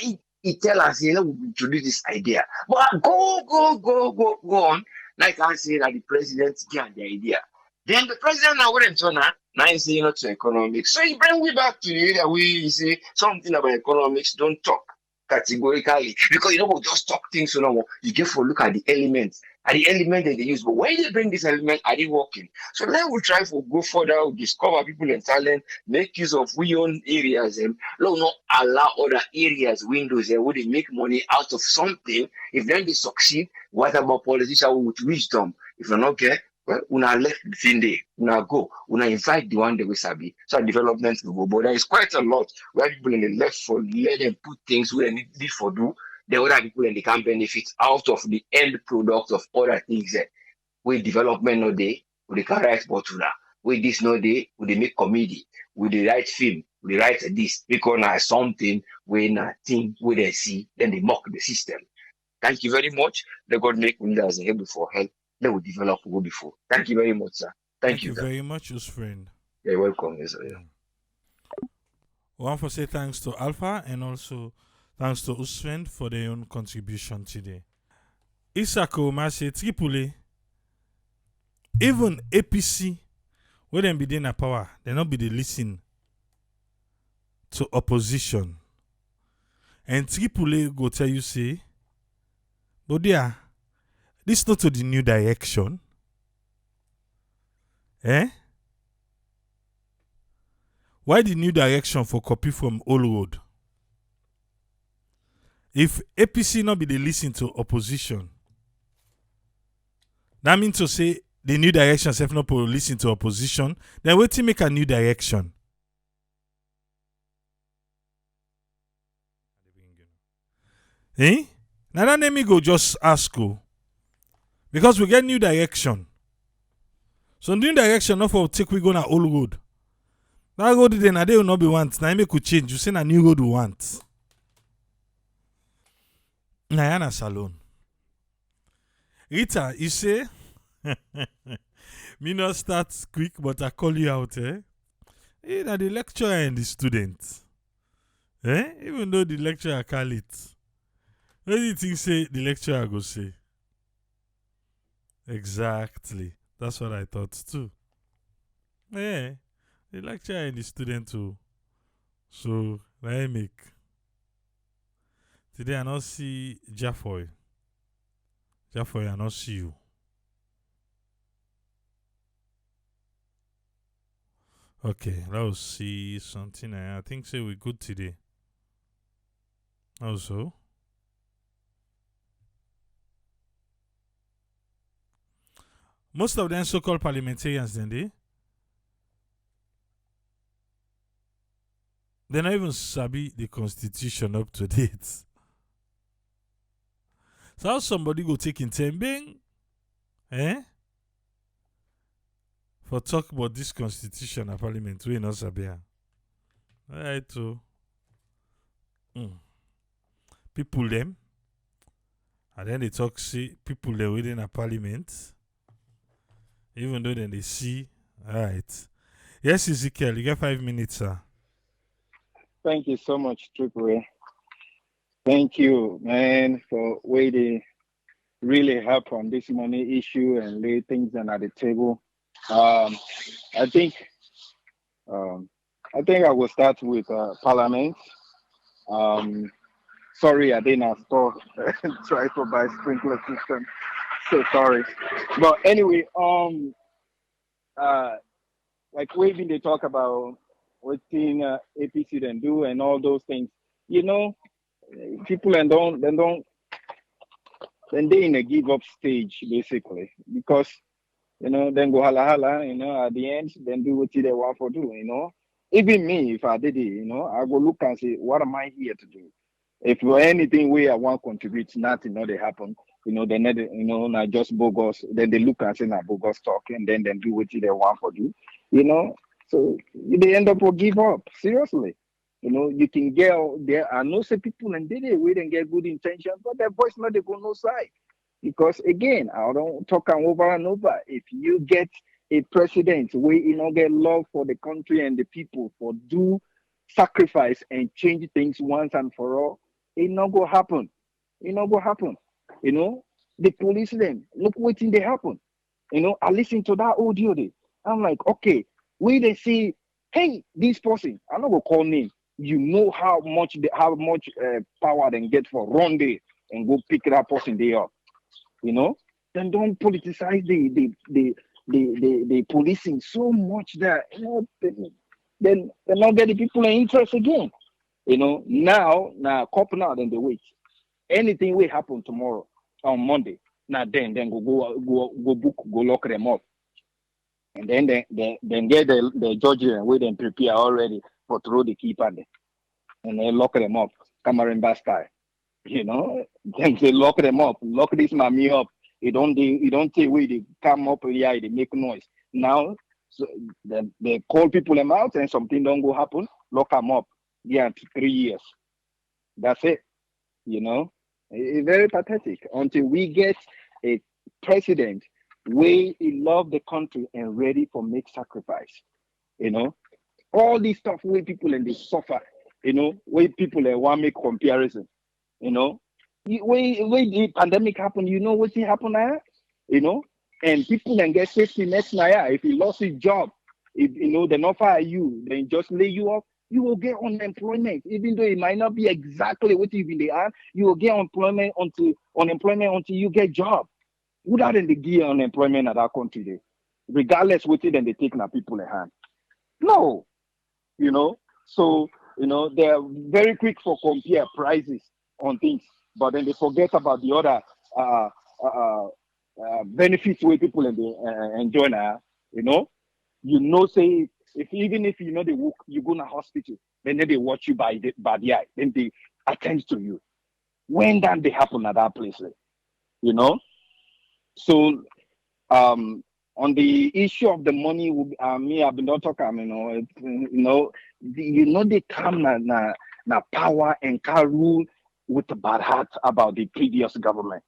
he tell us, you know, we introduce this idea. But go on. Like I say, that the president get the idea. Then the president now wouldn't turn out. Now he's saying not to economics. So he bring me back to the area where you say something about economics, don't talk categorically. Because you know we just talk things so long. You get to look at the elements. At the element that they use. But when they bring this element, are they working? So then we'll try to go further, we'll discover people and talent, make use of we own areas and not allow other areas, windows and where they make money out of something. If then they succeed, what about politicians with wisdom? If you're not okay, well, una left the thing there, una go, una invite the one that we sabi. So development will go. But there is quite a lot where people in the left for let them put things where they need for do. The other people in the can benefit out of the end product of other things there. With development no day, with the can write botula. With this no day, with the make comedy, with the right film, with the right this, because something when a thing where they see, then they mock the system. Thank you very much. The God make leaders able for help. They will develop go before. Thank you very much, sir. Thank you, sir. very much, your friend. You're welcome, yes, sir. Yeah. I want to say thanks to Alpha and also thanks to Usfriend for their own contribution today. Isako Mase Tripoli, even APC, when they be in power, they not be the listen to opposition. And Tripoli go tell you say, but dear, this not to the new direction. Eh? Why the new direction for copy from old road? If APC not be the listen to opposition, that means to say the new direction self not to listen to opposition, then wait to make a new direction. Eh? Now that name me go just ask you. Because we get new direction. So new direction not for take we go na old road. That road then they will not be want. Now make could change. You say na new road we want. Nayana Salon. Rita, you say me not start quick, but I call you out, eh? Hey, na the lecturer and the student. Eh? Even though the lecturer call it. What do you think say the lecturer go say? Exactly. That's what I thought too. Yeah. The lecturer and the student too. So let me make. Today I not see Jaffoy. Jaffoy, I not see you. Okay, let's see something. I think say we're good today. Also. Most of them so-called parliamentarians, then they not even sabi the constitution up to date. So how somebody go take in bing, eh? For talk about this constitution of parliament, we not sabi. Alright, so people them, and then they talk see people they within a parliament. Even though then they see, alright. Yes, Ezekiel, you get 5 minutes, sir. Thank you so much, Triple A. Thank you, man, for waiting. Really help on this money issue and lay things on at the table. I think I will start with Parliament. Sorry, I didn't store try to buy sprinkler system. So sorry, but anyway, like when they talk about what thing APC then do and all those things, you know, people and don't then they in a give up stage basically because then go hala hala, at the end, then do what they want for do. Even me, if I did it, I go look and say, what am I here to do? If for anything where I want to contribute, nothing, they happen. Then not just bogus. Then they look and say, "Na bogus talk," and then do what they want for do. So they end up or give up. Seriously, you can get there. I know some people and they wait and get good intentions, but their voice not they go no side. Because again, I don't talk over and over. If you get a president where get love for the country and the people for do sacrifice and change things once and for all, it not go happen. It not go happen. The police them look what thing they happen. I listen to that audio there. I'm like, okay, we they say, hey, this person, I'm not gonna call name. You know how much power they get for run there and go pick that person there up. Then don't politicize the policing so much that then they not get the people in interest again. Now cop now then they wait. Anything will happen tomorrow on Monday. Now then go book, go lock them up. And then they get the judges and wait and prepare already for throw the keeper there. And they lock them up, Cameroon style. Then they lock them up, lock this mammy up. You don't take away, they come up here, they make noise. Now, so they call people them out and something don't go happen, lock them up. Yeah, 3 years. That's it. It's very pathetic until we get a president where he love the country and ready for make sacrifice. All this stuff where people and they suffer, where people want make comparison. When the pandemic happened, what happened now? And people can get safety nets now. If you lost his job, if they not fire you, then just lay you off, you will get unemployment. Even though it might not be exactly what you've been there, you will get unemployment until you get job. Without the gear unemployment at that country there, regardless what then they take now people in hand. No, so they're very quick for compare prices on things, but then they forget about the other benefits where people enjoy now. Say even if they work, you go to hospital, then they watch you by the eye, then they attend to you. When that they happen at that place, So on the issue of the money, I've been not talking. They come na power and can rule with a bad heart about the previous government.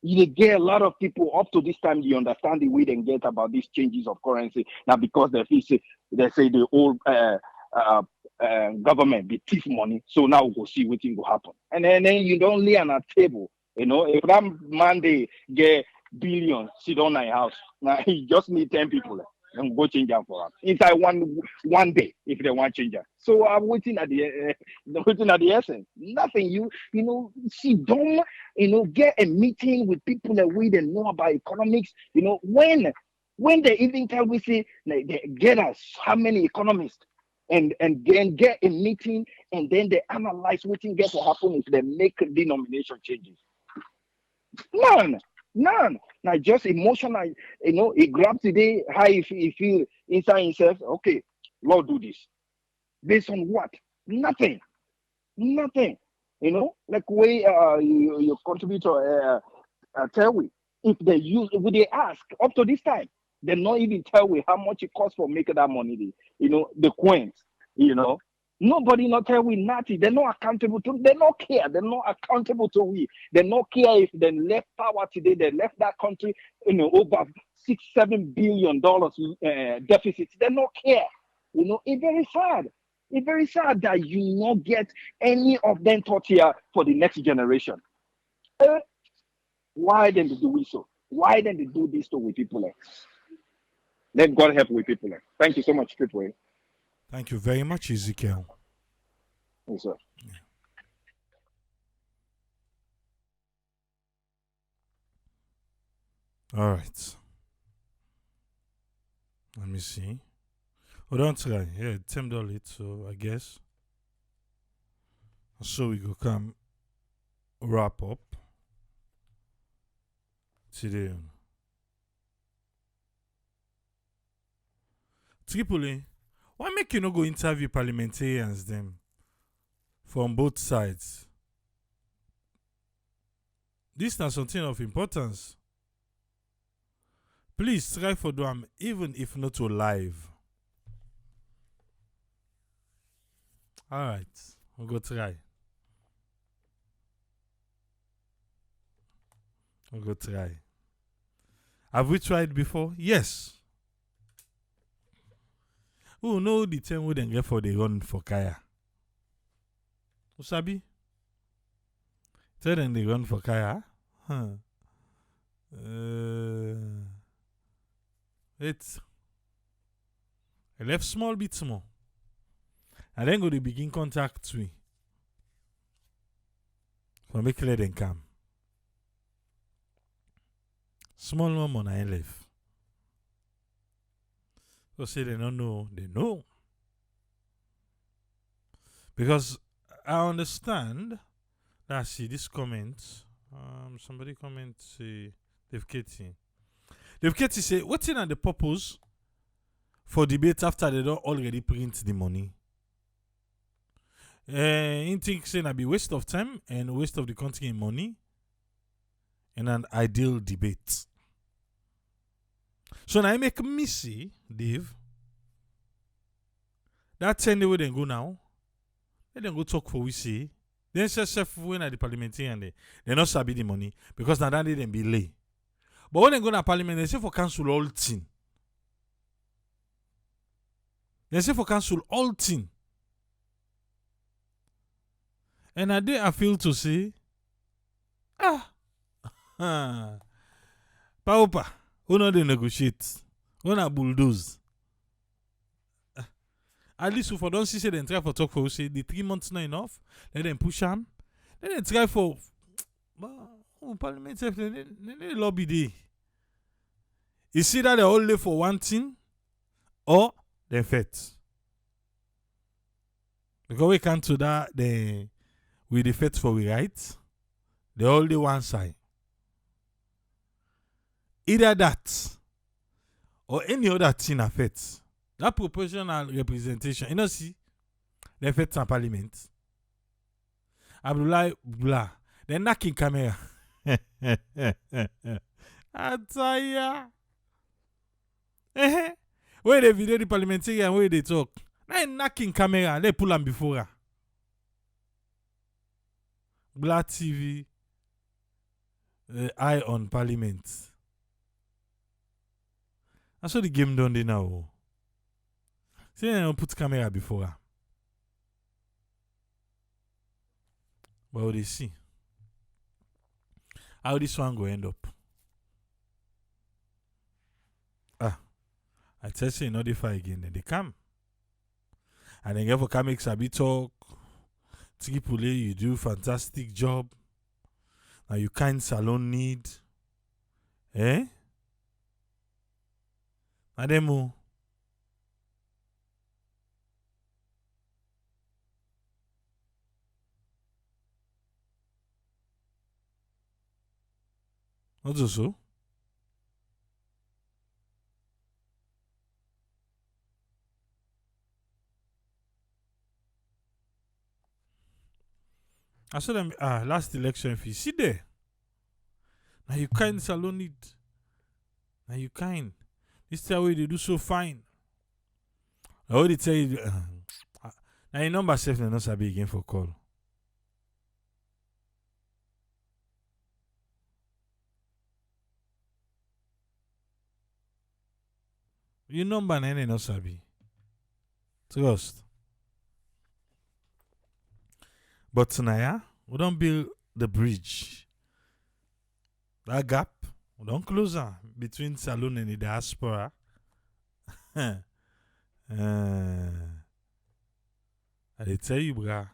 You get a lot of people up to this time. You understand the way they get about these changes of currency now because they say the old government be thief money. So now we'll go see what will happen. And then you don't lay on a table. If that man they get billions sit on my house, now he just need 10 people and go change them for him inside one day if they want change. So I'm waiting at the essence. Nothing. Sit down. Get a meeting with people that we don't know about economics. When they even tell we say they get us how many economists. And then get a meeting and then they analyze what thing get to happen if they make denomination changes. None. Now just emotional, he grabs today how he feel inside himself. Okay, Lord do this. Based on what? Nothing. Like way your contributor tell we. If they ask up to this time, they not even tell we how much it costs for making that money. The coins. Nobody not tell we nothing. They're not accountable to. They not care. They're not accountable to we. They not care if they left power today. They left that country. Over $6-7 billion deficits. They not care. It's very sad. It's very sad that you not get any of them taught here for the next generation. Why then they do we so? Why then they do this to with people? Let God help with people. Thank you so much, people. Thank you very much, Ezekiel. Yes, sir. All right. Let me see. Hold on to that. Yeah, $10, so I guess. So we go come wrap up. today. Tripoli, why make you no go interview parliamentarians them from both sides? This is something of importance. Please try for them, even if not to live. Alright, we'll go try. We'll go try. Have we tried before? Yes. Who know the time we then get for the run for Kaya? Usabi? Tell them they run for Kaya? Huh. It's I left small bits more. And then go to begin contact me. For make let them come. Small more money I left. So say they don't know, they know. Because I understand that see this comment. Somebody comment say Dave Katie. Dave Katie say, what's in the purpose for debate after they don't already print the money? In think saying that be waste of time and waste of the country in money in an ideal debate. So now I make me see, Dave, that 10 day where they go now, let them go talk for we see. Then self when at the parliamentary and they not sabi the money because now that they then be lay. But when they go to parliament, they say for cancel all thing. They say for cancel all thing. And a day I feel to say, Paupa, who not they negotiate? Who not bulldoze? At least if I don't see say they try for talk for say the 3 months not enough, let them push them. Let them try for parliament they lobby day. You see that they all live for one thing or they fet. Because we can't do that we the fet for we right. They all the one side. Either that or any other thing affects. That proportional representation, you know, see, they affect in parliament. Abdullah blah, they're knocking camera. Ataya. Where they video the parliamentarian, where they talk. They knocking camera, they pull them before her. Black TV, eye on parliament. That's what the game done they now. See, they don't put camera before her. But what they see? How this one go end up? I tell you, not if I again, then they come. And then get for comics a bit talk. Tripoli, you do fantastic job. Now you kind salon need. Ademo. What's also? I saw them last election fee. See there. Now you kind salon need. Now you kind. This is way they do so fine. I already tell you. Now your number 7 and not sabi again for call. Your number 9 and not sabi. Trust. But tonight, we don't build the bridge. That gap, we don't close it between Saloon and the diaspora. I tell you, brah.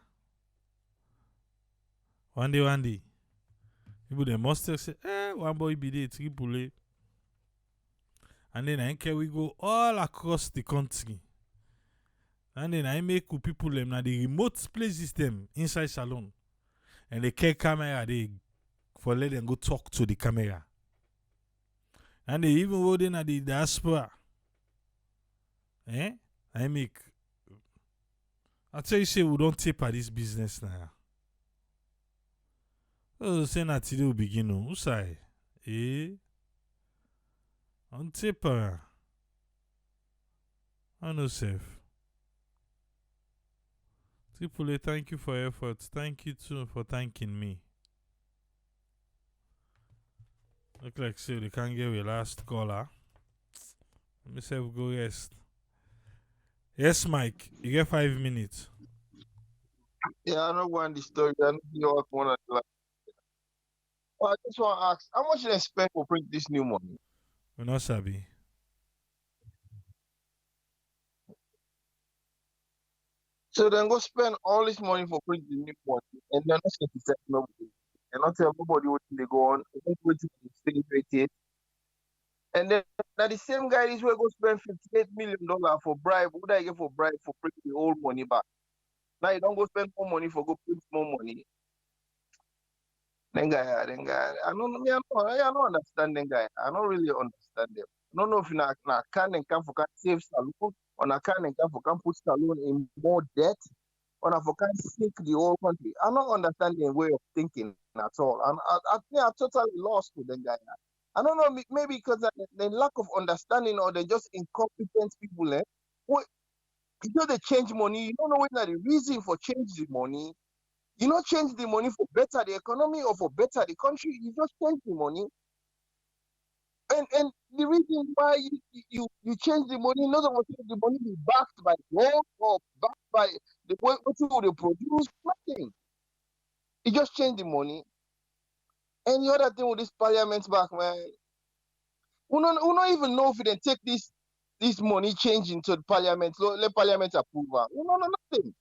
One day. People they must say, one boy be there, Tripoli. And then I care we go all across the country. And then I make people them now the remote places them inside salon. And they carry camera they for let them go talk to the camera. And they even holding at the diaspora. I make. I tell you, say we don't taper this business now. Oh, say that today will begin. Who say? On taper. I know safe. Triple, thank you for your efforts. Thank you too for thanking me. Look like say they can't get your last caller. Let me say we go rest. Yes, Mike. You get 5 minutes. Yeah, I don't want the story. I don't know what one of the. Well, I just want to ask, how much they spend for print this new money? We're not sabi. So then go spend all this money for print the new money, and they're not going to tell nobody. They're not tell nobody what they go on. They're not waiting to stay waiting. And then now the same guy this way go spend $58 million for bribe. What do I get for bribe for print the old money back? Now you don't go spend more money for go print more money. Then guy. I don't understand them guy. I don't really understand them. I don't know if na can and can for can save saloon, or na can and can for can put saloon in more debt, or na for can sink the whole country. I don't understand their way of thinking at all. And I think I'm totally lost with them guy. I don't know, maybe because of the lack of understanding, or they're just incompetent people. You know they change money. You don't know what the reason for change the money. You not change the money for better the economy or for better the country. You just change the money. And the reason why you change the money, not about the money be backed by gold or backed by the what people they produce, nothing. You just change the money. And the other thing with this parliament back, man, we don't even know if they take this money change into the parliament, let parliament approve. We don't know nothing.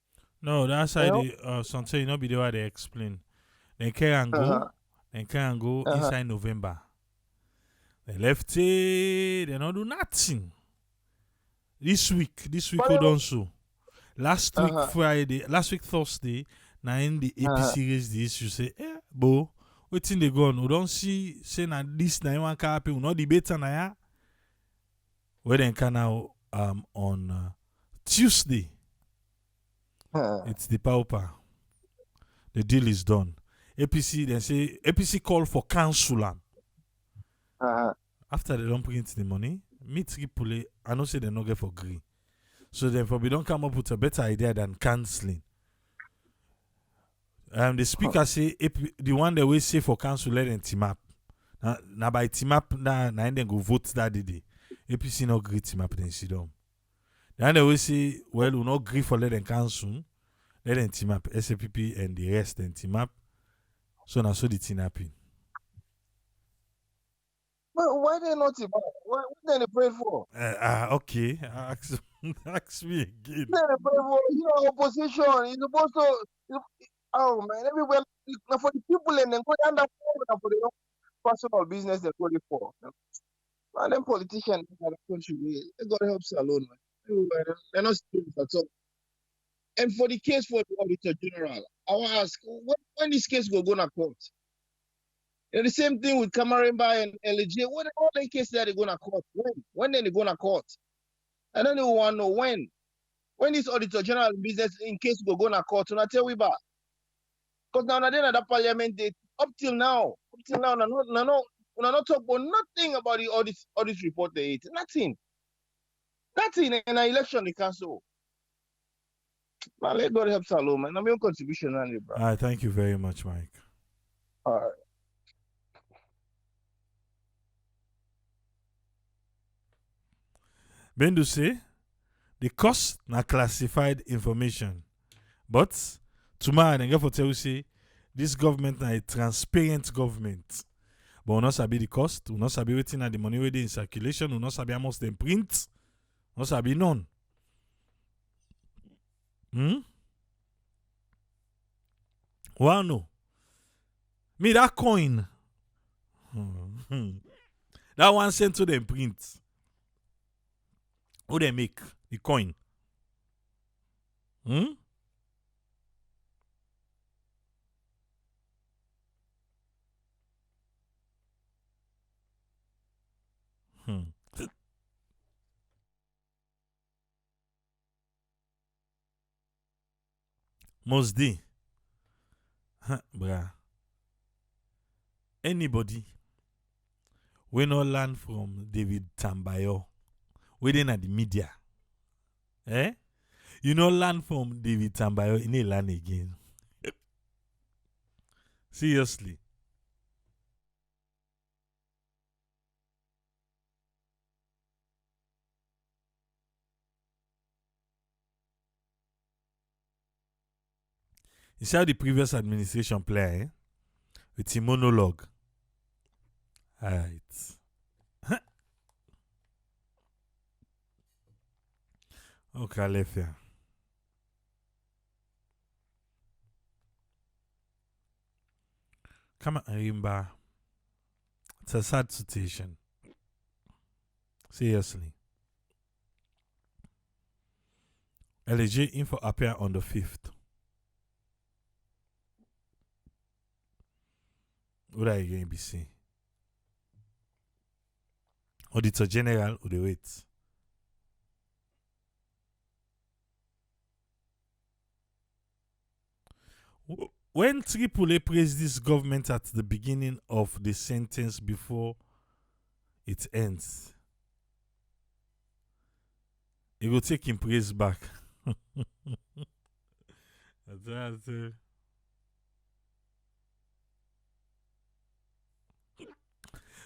No, that's how they something you know be the way they explain. They can go, inside November. They left it, they don't do nothing. This week we don't so. Last week Thursday, now in the APC raised the issue, say, bo, waiting they go on. We don't see, say, na this, na one car, we not debate na ya. Where then can now, on Tuesday, it's the pauper. The deal is done. APC, they say, APC call for council. After they don't put into the money, me triple, I know say they not get for green. So therefore, we don't come up with a better idea than cancelling. The speaker say the one that we say for council let them team up. Now by team up, now then go vote that day. APC not agree team up then sit down. The one that we say well we not agree for let them council, let them team up. SAPP and the rest then team up. So now so the team happen. Well, why they not team up? What they pray for? Okay. Ask me again. They pray for opposition. You're supposed to. Oh man, everywhere for the people and then go down the phone for the personal business they're going for. And then politicians in the country, they got to help alone, man. They're not serious at all. And for the case for the Auditor General, I want to ask, when this case will go to court? And the same thing with Cameron and LG. What all the cases that they're going to court? When then they going to court? I don't know want to know when. When this Auditor General business in case will go to court, and I tell you about. Because now at the parliament date, up till now, no, not talk about nothing about the audit report they ate. Nothing in an election they cancel. Man, let God help Salome, man. I'm your contribution only, bro. All right, thank you very much, Mike. All right. Bendu say the cost na classified information. But tomorrow I get for tell you say this government na a transparent government. But we not sabi the cost, we not sabi wetin na the money wey dey in circulation, we not sabi how much dem print, we not sabi none. Well, no. Me that coin, that 1 cent to them print. Who they make the coin? Most day. Bruh. Anybody we no learn from David Tambayo within at the media. You no learn from David Tambayo in a learn again. Seriously. You see how the previous administration play, with a monologue. Alright. Okay, left here. Come on, Rimba. It's a sad situation. Seriously. LJ info appear on the 5th. What are you going to be saying? Auditor General or the wait? When Tripoli praised this government at the beginning of the sentence before it ends, he will take him praise back.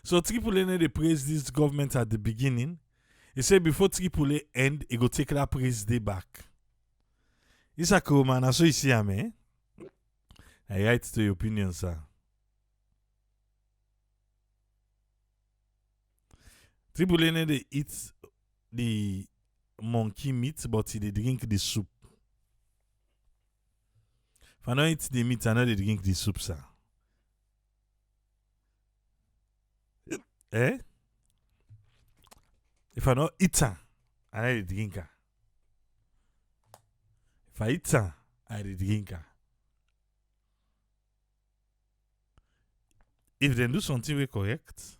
So Tripoli they praise this government at the beginning. He said before Tripoli end, he go take that praise day back. It's a cool man. I saw you see him, eh? I write to your opinion, sir. Tripoli they eat the monkey meat, but they drink the soup. If I don't eat the meat, I know they drink the soup, sir. Eh? If I don't eat her, I know they drink her. If I eat her, I drink her. If they do something we correct,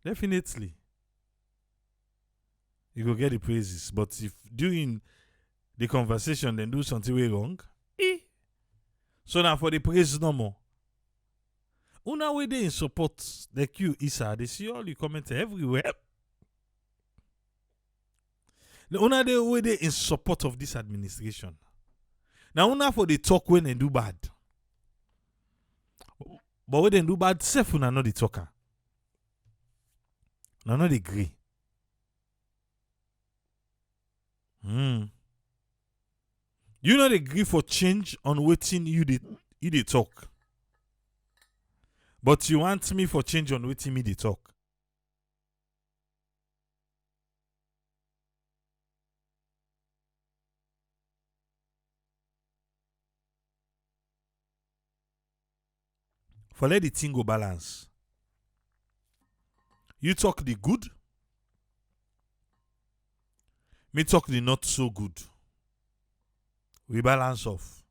definitely you go get the praises. But if during the conversation they do something way wrong, so now for the praise no more. Una way they in support the Q Isa, they see all the comments everywhere. The una they way they in support of this administration. Now una for the talk when they do bad. But when they do bad, self una not the talker. Una not the agree. You not agree for change on waiting you the talk. But you want me for change on waiting me the talk. For let the thing go balance. You talk the good. Me talk the not so good. We balance off.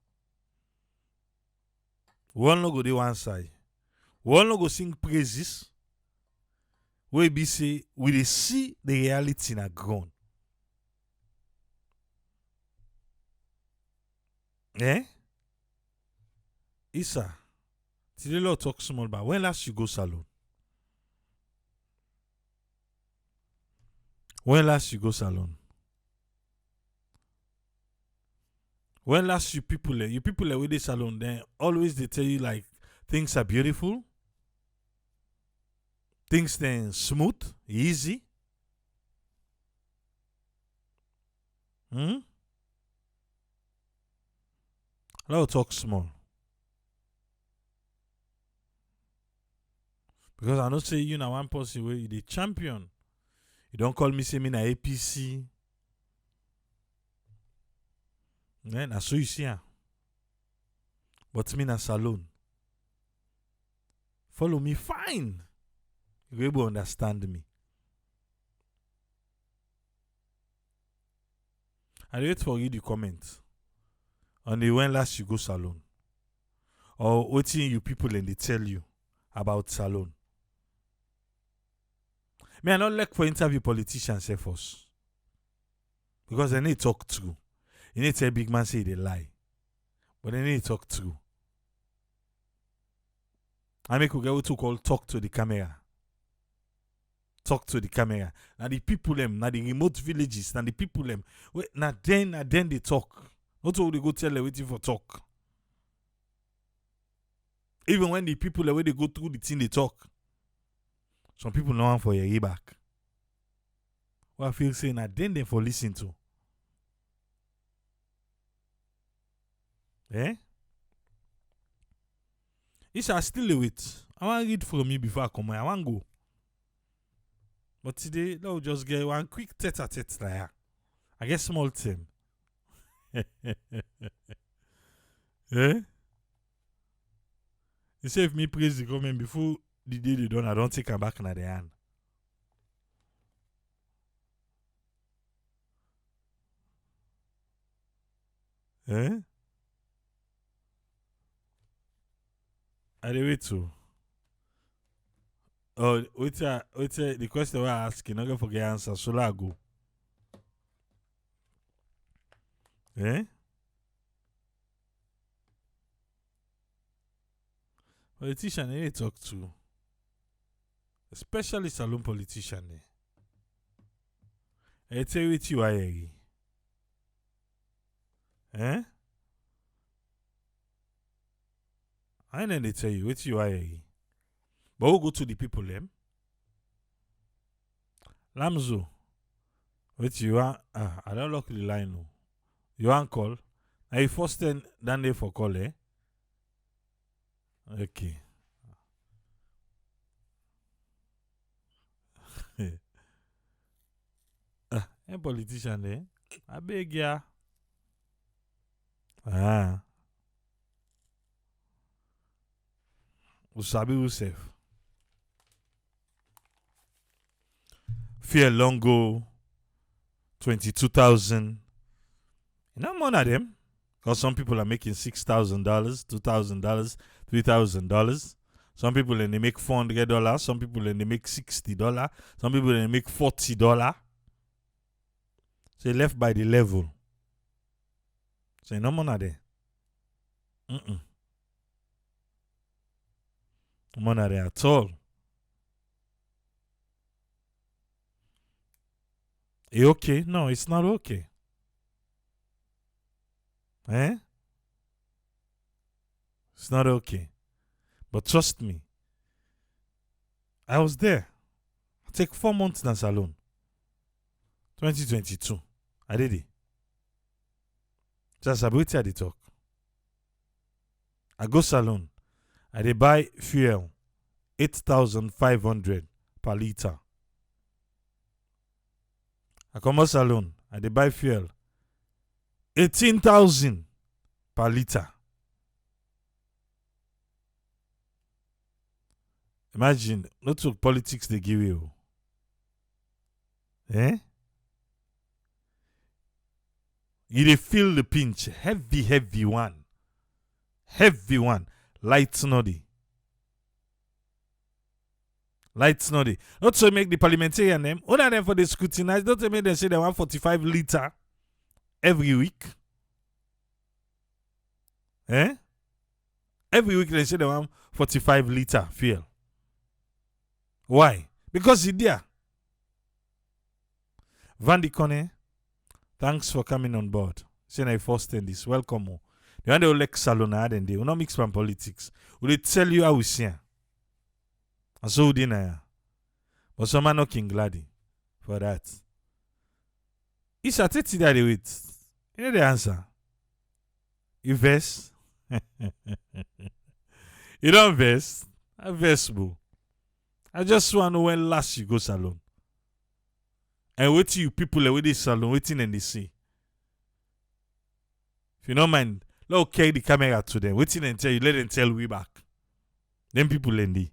One no go the one side. One no go sing praises. We be say we dey see the reality na ground. Issa, today Lord talk small about when last you go salon? When last you go salon? When last you people with the salon, then always they tell you like things are beautiful, things then smooth, easy. I'll talk small. Because I don't say you na one person where you the champion. You don't call me say me na APC. Then I saw you see her. But me na salon. Follow me fine. You able to understand me. I wait for you the comment on the when last you go salon. Or waiting you people and they tell you about salon. Me, I not like for interview politicians say first. Because they need to talk true. You need to tell big man say they lie. But they need to talk true. I make we get what to call talk to the camera. Talk to the camera. Now the people them, now the remote villages, now the people them. Now then they talk. Not all they go tell them waiting for talk. Even when the people the way they go through the thing they talk. Some people know one for your ear back. What I feel saying now then they for listen to. Eh? You shall still wait. I want to read from you before I come. I want to go. But today, let's just get one quick tete-a-tete there. I get small team. Eh? You say if me praise the government before the day they done, I don't take her back in the hand. Eh? I dey wait to. Oh, wait, the question I ask, you not gonna forget answer. So I go. Eh? Politician they talk to. Especially saloon politician. I tell you what you are here. Eh? I know they tell you what you are here. But we'll go to the people them. Lamzo. What you are I don't lock the line no. You want call? Are you first then they for call, eh? Okay. A politician eh? I beg ya. Usabi Usef. Fear Longo 22,000. You know more of them. Because some people are making $6,000, $2,000, $3,000. Some people and they make $400. Some people and they make $60. Some people and they make $40. So left by the level. So no more of them. No more of them at all. It okay? No, it's not okay. Eh? It's not okay. But trust me, I was there. I take 4 months in salon. 2022. I did it. Just about the talk. I go salon. I dey buy fuel 8,500 per liter. I come out salon. I dey buy fuel 18,000 per liter. Imagine, not to politics they give you. Eh? You dey feel the pinch. Heavy one. Heavy one. Light snoddy. Light snoddy. Not to make the parliamentarian them. One of them for the scrutinize. Don't make them say they want 45 liter every week. Eh? Every week they say they want 45 liter fuel. Why? Because it's there. Van de Conne, thanks for coming on board. Saying I first in this. Welcome. You want to elect Salona and they will not mix from politics. Will they tell you how we see? And so we didn't. But some are not King Glady for that. It's a 30 that they wait. You know the answer. You verse. You don't verse. I verse, boo. I just want to know when last you go salon. And wait till you people with this salon waiting and they see. If you don't mind, let carry the camera to them. Waiting and tell you, let them tell we back. Then people lendy.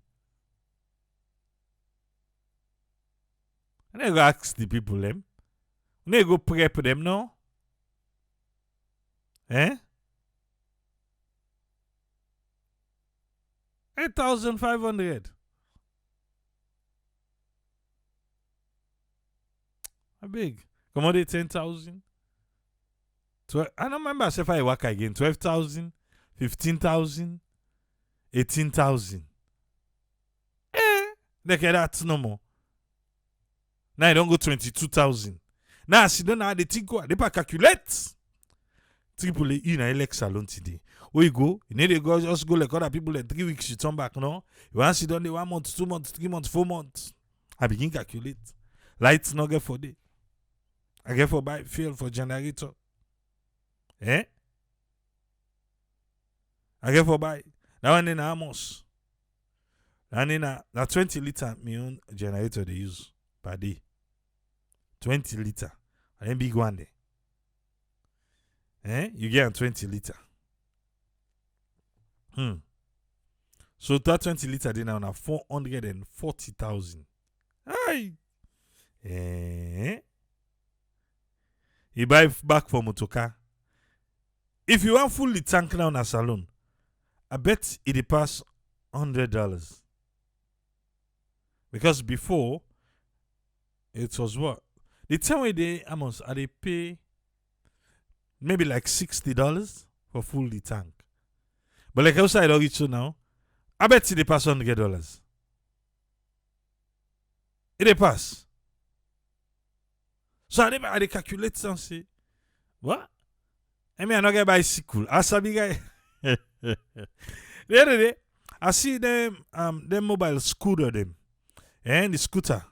And then go ask the people them. And then go prep them now. Eh? 8,500. I beg. Come on, 10,000. I don't remember if I work again. 12,000, 15,000, 18,000. Look at that no more. Now I don't go 22,000. Now I see don't know how they think go. They pas calculate. Triple A in a Lex salon today. Where you go? You need to go just go like other people in 3 weeks you turn back no. You want to sit down there 1 month, 2 months, 3 months, 4 months. I begin calculate. Lights not get for day. I get for buy fuel for generator. I get for buy. That one in Amos. And in a 20 liter my own generator they use per day. 20 liter. And then big one there. You get a 20 liter. So that 20 liter then now 440,000. Aye. You buy back for motocar. If you want fully tank now in a salon, I bet it pass $100. Because before, it was what? The time where they pay maybe like $60 for fully tank. But like outside of it now, I bet it pass $100. It pass. So I calculate and say, what? I mean, I not get bicycle. I sabi guy. The other day, I see them mobile scooter them. And the scooter.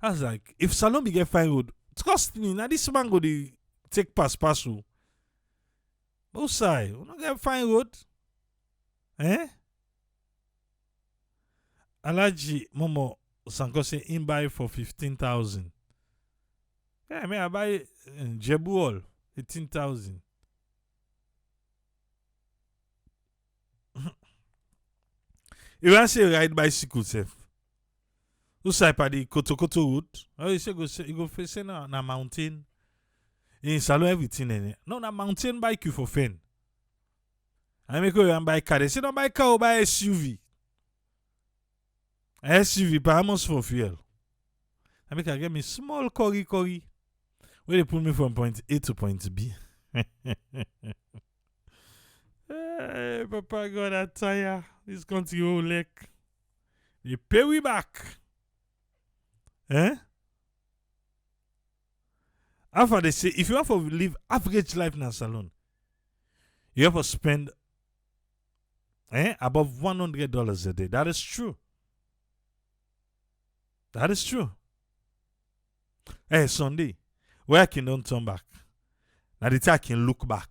I was like, if Salon be get fine road, it cost me. Now this man go to take pass. Both side, we not get fine road. Alaji Momo Sanko say in buy for 15,000. Yeah, I mean I buy Jebu all 18,000. You want to say ride bicycle safe? Who side by the Kotokoto road? Oh, you say you go face na mountain. In Salon everything in it. No, na mountain bike you for fun. I make you buy car. They say don't buy car or buy SUV. SUV perhaps for fuel. I make I get me small curry. Where they put me from point A to point B. Hey, Papa God, I tire. This country whole leg. They pay we back. After they say, if you want to live average life in a salon, you have to spend above $100 a day. That is true. That is true. Hey, Sunday, where I can don't turn back. Now the time I can look back.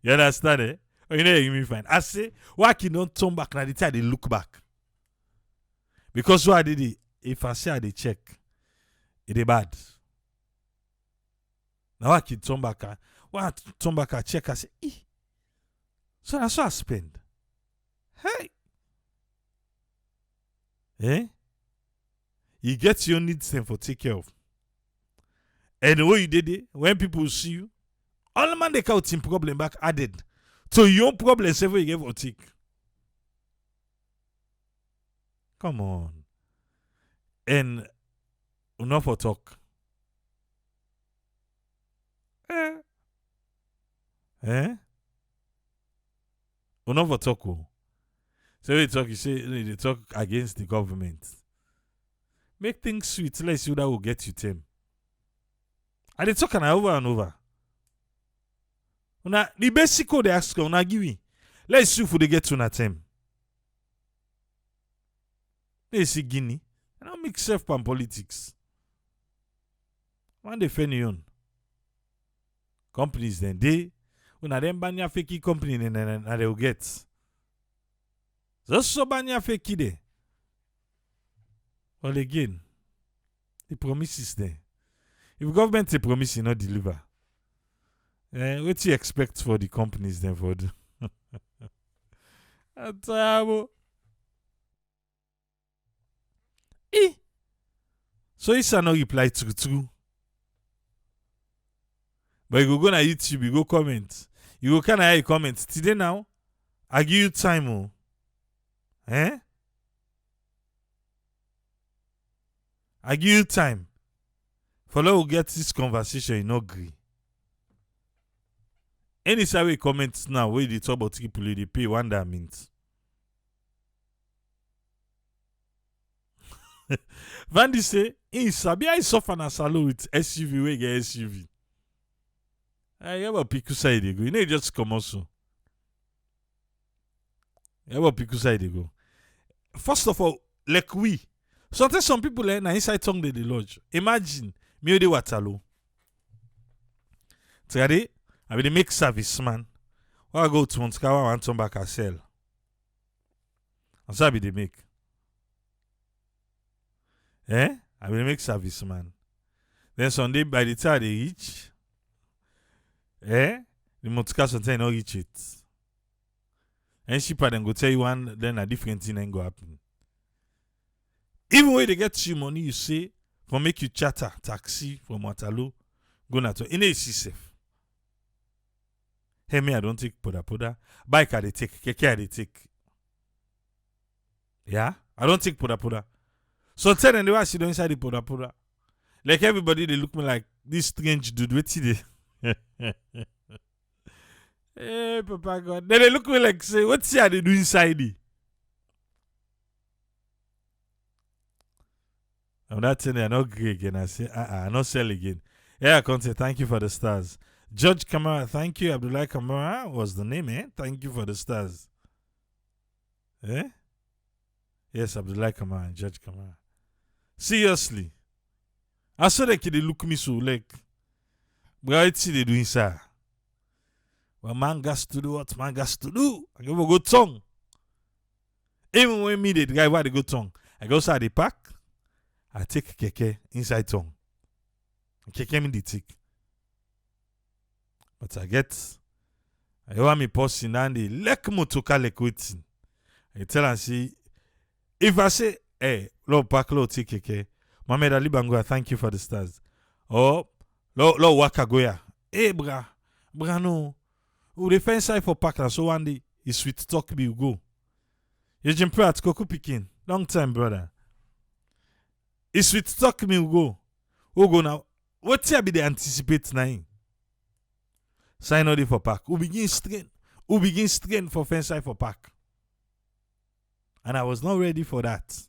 You understand it? Oh, you know you mean fine. I say, why I can don't turn back now the time they look back. Because what I did it, if I say I dey check, it is bad. Now I can turn back. I check, I say, so that's what I spend. Hey. You get your needs them for take care of. And the way you did it, when people see you, all the man they count in problem back added. So your problem several you get for take. Come on. And enough for talk. Enough for talk. So when you talk, you say they talk against the government. Make things sweet. Let's see that will get you them. And they talk over and over. Una the basic code they ask una give me. Let's see if they get to na them. Let's see Guinea. I don't mix self and politics. One defend you on. Companies then they una them banya fake company and they will get. Just so banya fake there. Well again, the promises there. If government a promise you not deliver, what do you expect for the companies then for do? So it's no reply true. But you go on YouTube, you go comment. You go kind of comment. Today now, I give you time. I give you time. For now, we get this conversation, you no agree. Any side we comment now, where they talk about people, they pay one that means. Vandy say, in Sabia is suffer na salo with SUV, we get SUV. I have a pick side they go. You know, just come also. You have a pick side they go. First of all, like we. Sometimes some people na inside tongue they lodge. Imagine, me de Waterloo. Today, I will make service man. When I go to Montskawa, I want to back and sell. And so I will make. I will make service man. Then Sunday, by the time they reach, the Montskawa sometimes not reach it. And she then go tell you one, then a different thing ain't go happen. Even when they get you money, you say, for make you charter taxi from Waterloo, go na to. In a safe. Hey, me, I don't take poda. Bike, I take. Keke, I take. Yeah? I don't take poda. So tell them the way I sit inside the poda. Like everybody, they look me like this strange dude. What's he? Hey, Papa God. Then they look me like, say, what's he they do inside it? I'm not telling you, I'm not great again. I say, I'm not sell again. Yeah, I can't say thank you for the stars. Judge Kamara, thank you. Abdullah Kamara was the name, eh? Thank you for the stars. Eh? Yes, Abdullah Kamara and Judge Kamara. Seriously. I saw that they look me so like, what they doing, sir? Well, man got to do what man got to do. I go go tongue. Even when me, the guy, why they go tongue? I go outside the park. I take keke inside tongue. Keke me the tick. But I want me posting and the lek motoka lek waiting. I tell and see, if I say, hey, Lord Park, Lord take keke, Mohamed Ali Bangoya, thank you for the stars. Or, Lord Wakagoya, hey, bra, no. Who the fence side for Park, so one day, you sweet talk me, you go. You jump pray at Coco Picking. Long time, brother. It's sweet talk me, you go. Who go now? What's here be the anticipate now? Sign out for Park. Who begin strain for fence side for Park. And I was not ready for that.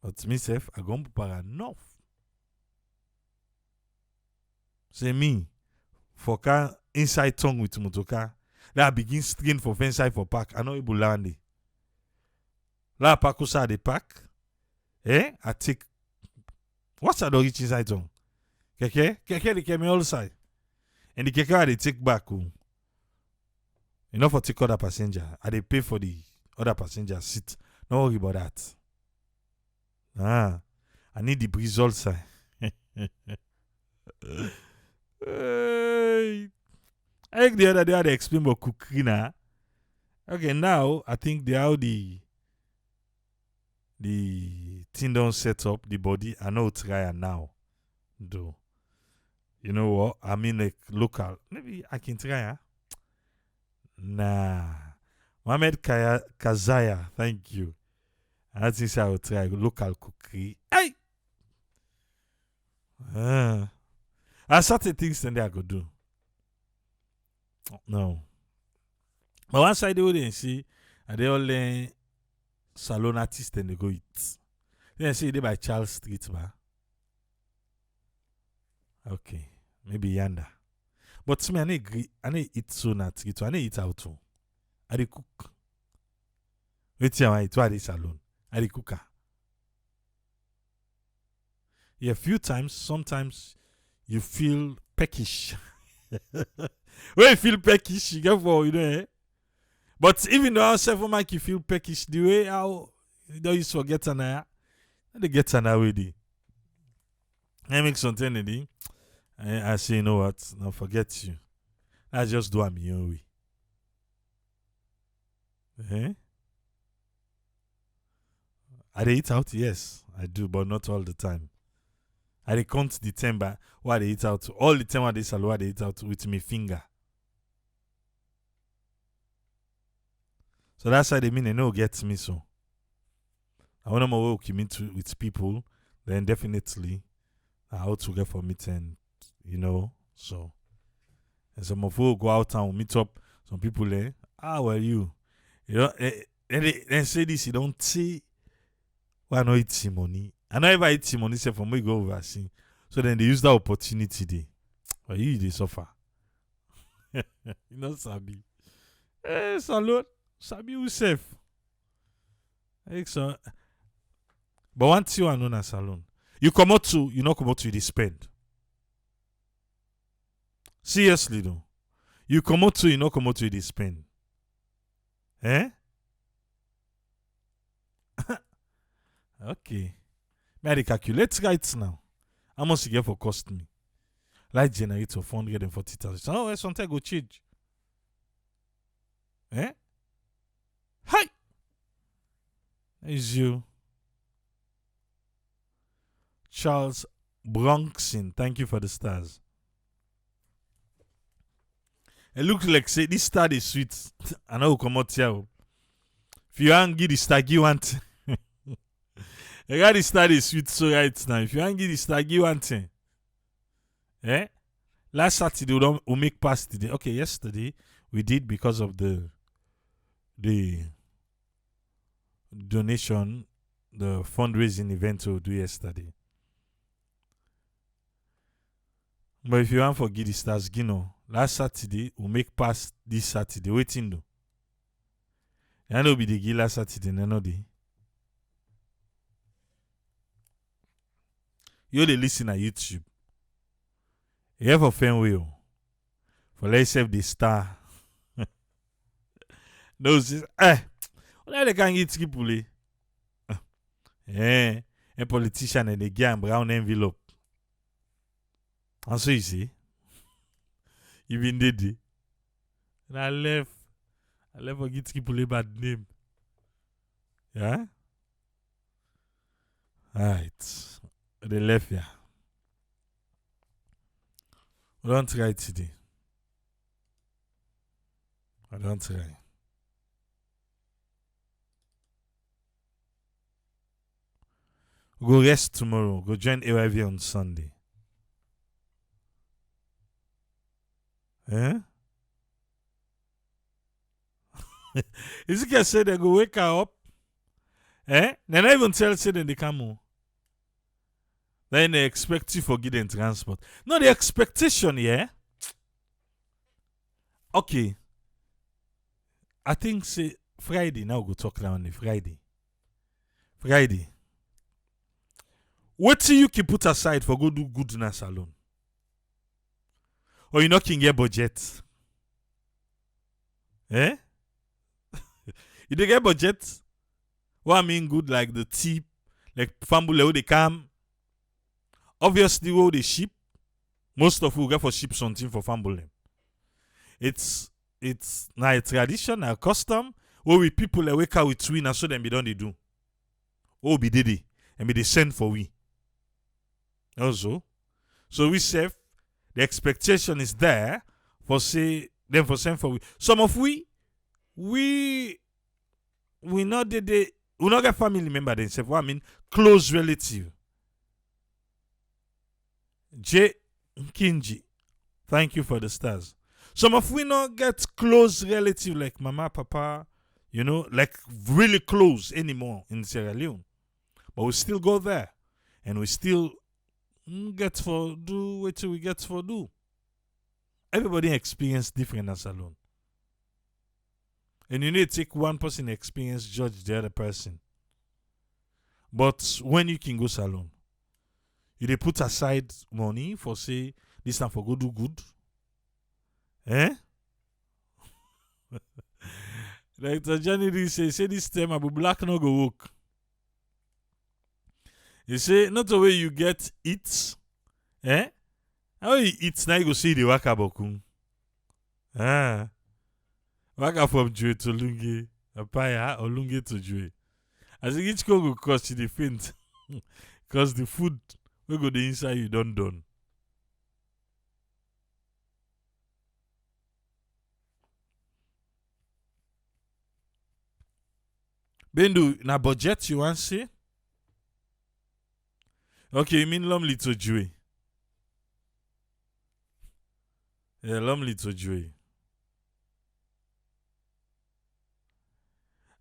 But myself, I go prepare enough. Say me, for car inside tongue with motoka, that I begin strain for fence side for Park. I know able land it. La Park outside the Park. I take. What's that reach inside tongue? Keke they came all side. And the keke they take back. You know for take other passenger. I they pay for the other passenger seat. No worry about that. I need the breeze also. I think the other day they explained about cookery now. Okay, now I think they how the thing don't set up the body. I know try and now. Do you know what? I mean like local. Maybe I can try, huh? Nah. Mohamed Kazaya, thank you. I think I will try local cookery. Hey! I certain things then I could do. No. But one side they wouldn't see, and they all learn salon artists and they go eat. Then see they by Charles Street, ba. Okay. Maybe yanda. But me, I need eat so na street. I need eat out too. I dey cook. Wait till I eat to the salon. I dey cook. Yeah, a few times, sometimes you feel peckish. When you feel peckish, you get for, But even though several make you feel peckish, the way how you don't used to get an eye, they get an eye with it. I make something in it. I say, you know what? Now forget you. I just do a my own way. I dey eat out, yes, I do, but not all the time. I dey count the time by what I dey eat out. All the time I dey salon, I dey eat out with my finger. So that's why they mean they no get me so. I want to work with people then definitely how to get for meeting, so. And some of you go out and meet up. Some people there, how are you? They say this, you don't see why not eat money. I never eat money, say from where you go overseas. So then they use that opportunity there. But you they suffer. Sabi. Salute. Sabi yourself. So. But one thing I know na salon. You come out to, you not come out to the spend. Seriously though. You come out to, you not come out to the spend. Okay. May I calculate right now? How much you get for cost me? Like generator 440,000. Oh, something go change. Hi! Is you. Charles Bronxin. Thank you for the stars. It looks like say this star is sweet. I know come out here. If you want give the star, give one thing. I got the star is sweet so right now. If you want give the star, give one thing. Last Saturday we make past today. Okay, yesterday we did because of the donation, the fundraising event we'll do yesterday. But if you want for give the stars, last Saturday we make past this Saturday. Waiting though. I know be the give last Saturday, no day. You dey listen at YouTube. You have a fan way. For let's have the star. No, what they can get people? A politician and they get a brown envelope. And so you see, even did. And I left for get people a bad name. Yeah? Alright. They left here. We don't try today. I don't try. Go rest tomorrow. Go join AYV on Sunday. Is it say they go wake her up? They not even tell say that they come home. Then they expect you for getting transport. No, the expectation, yeah. Okay. I think say Friday. Now go talk now on the Friday. What do you can put aside for go do goodness alone? Or you not can get budget? You dey get budget? What I mean good like the tip, like family where they come. Obviously, where they ship, most of you get for ship something for family. It's now a tradition, a custom, where we people that wake up with twin and so them be done they do. Oh, be did and be they send for we. Also, so we say the expectation is there for say them for send for we. Some of we not we not get family member themselves. What I mean, close relative. J. Kinji, thank you for the stars. Some of we not get close relative like mama, papa, like really close anymore in Sierra Leone. But we still go there. And we still get for do what we get for do. Everybody experience different as alone. And you need to take one person experience, judge the other person. But when you can go salon, you dey put aside money for say this time for go do good. Like the Johnny say this time Abu Black no go work. You say not the way you get it. How you eat now you go see the waka bokum. Waka from Jue to Lunge. Apaya or Lunge to Jue. As each go cost you the faint. Because the food we go the inside you done. Bendu, na budget you want say? Okay, you mean Lom Lito Jue. Yeah, Lom Lito Jue.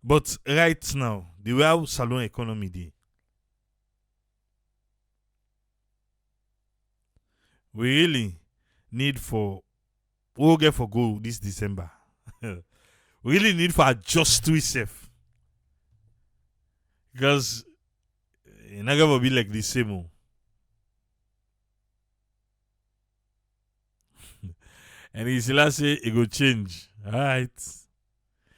But right now, the way our salon economy dey, we really need for we'll get for go this December. We really need for adjust to itself. Because it's not gonna be like the same. Oh. And it's last say it go change. Alright.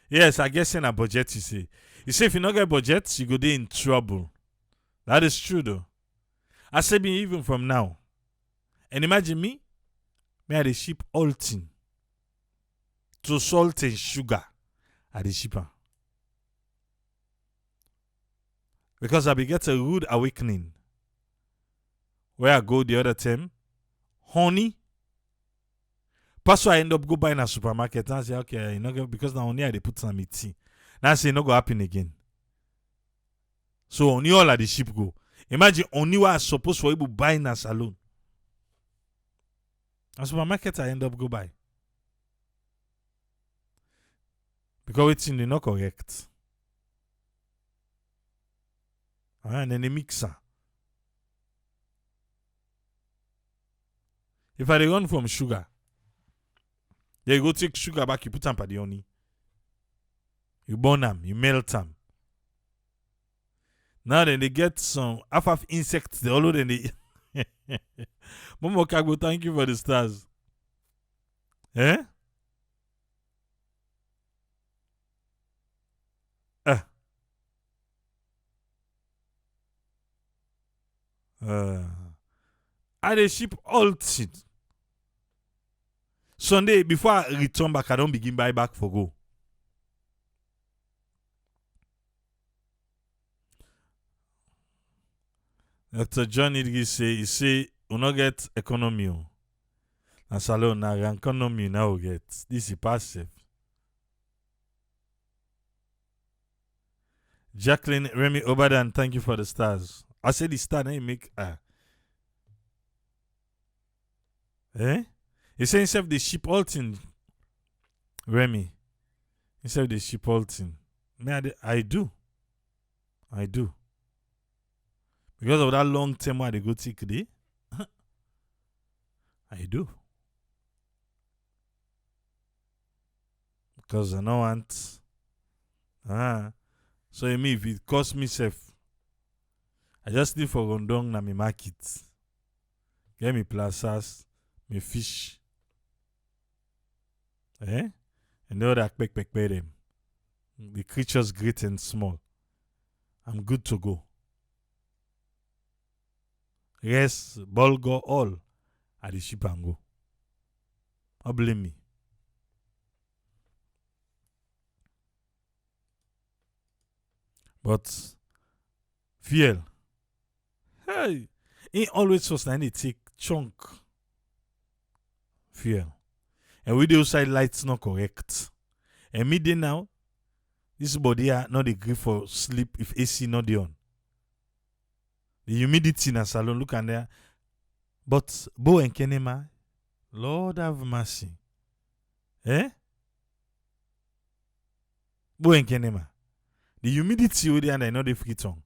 Yes, I guess in a budget you say. You say if you not get budget, you go there in trouble. That is true though. I say me even from now. And imagine me I dey ship all thing to salt and sugar. I dey ship am. Because I be get a rude awakening. Where I go the other time, honey. Pass I end up go buy in a supermarket and I say, okay, you know, because now honey I dey put some in tea. Now I say no go happen again. So only all of the ship go. Imagine only what I supposed for able buy in a salon. A supermarket I end up go buy. Because it's in not correct. And then the mixer. If I dey run from sugar, you go take sugar back, you put them for the honey. You burn them, you melt them. Now then they get some half of insects, they all then they Momo Kagbo, thank you for the stars. Eh? I dey ship all things. Sunday, before I return back, I don't begin buy back for go. Dr. John Idris say, he say, we not get economy. Na salon na economy now we get. This is passive. Jacqueline Remy Obadan, thank you for the stars. I said the star now you make Eh? He say himself they ship all thing. Remy. Himself they ship all thing. I do. Because of that long term why they go take day. I do. Because I don't want. So I mean, if it cost me self, I just need for Rondong na me market. Get me plazas, me fish. And the other peck them. The creatures great and small. I'm good to go. Yes, ball go all at the ship and go. Don't blame me. But fuel. Hey, it always was like they take chunk fuel. And with the outside lights not correct. And midday now, this body are not the grip for sleep if AC not the on. The humidity in a salon, look at there. But Bo and Kenema, Lord have mercy. Bo and Kenema. The humidity with the and I know the free tongue.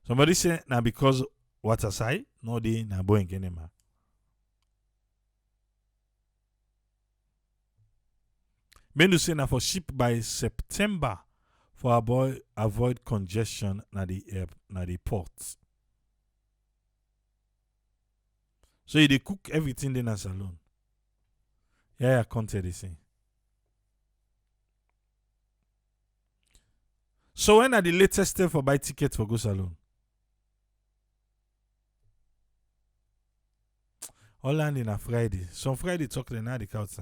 Somebody say now because water side, no they na Bo and Kenema. Menu say na for ship by September for avoid congestion na the port. So they cook everything in a salon. Yeah, I can't tell this thing. So when are the latest step for buy ticket for go salon? All land in a Friday. Some Friday talk the night the couch.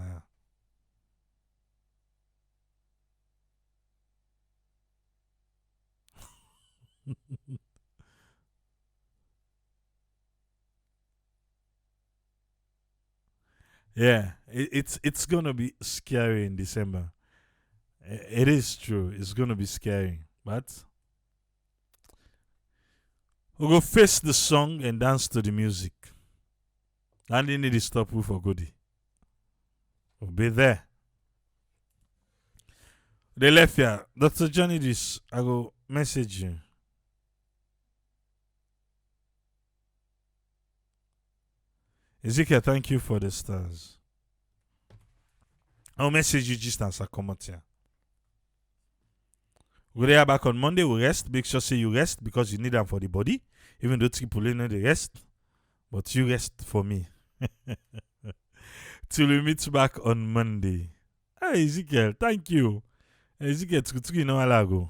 Yeah, it's gonna be scary in December. It is true. It's gonna be scary, but We go face the song and dance to the music. And they need to stop we for goodie. We'll be there. They left here. Dr. Johnny, this I go message you. Ezekiel, thank you for the stars. I'll message you just as I come out here. We'll be back on Monday. We'll rest. Make sure say you rest because you need them for the body. Even though people need the rest. But you rest for me. Till we meet back on Monday. Hey, Ezekiel, thank you. Ezekiel, tukutuki no alago.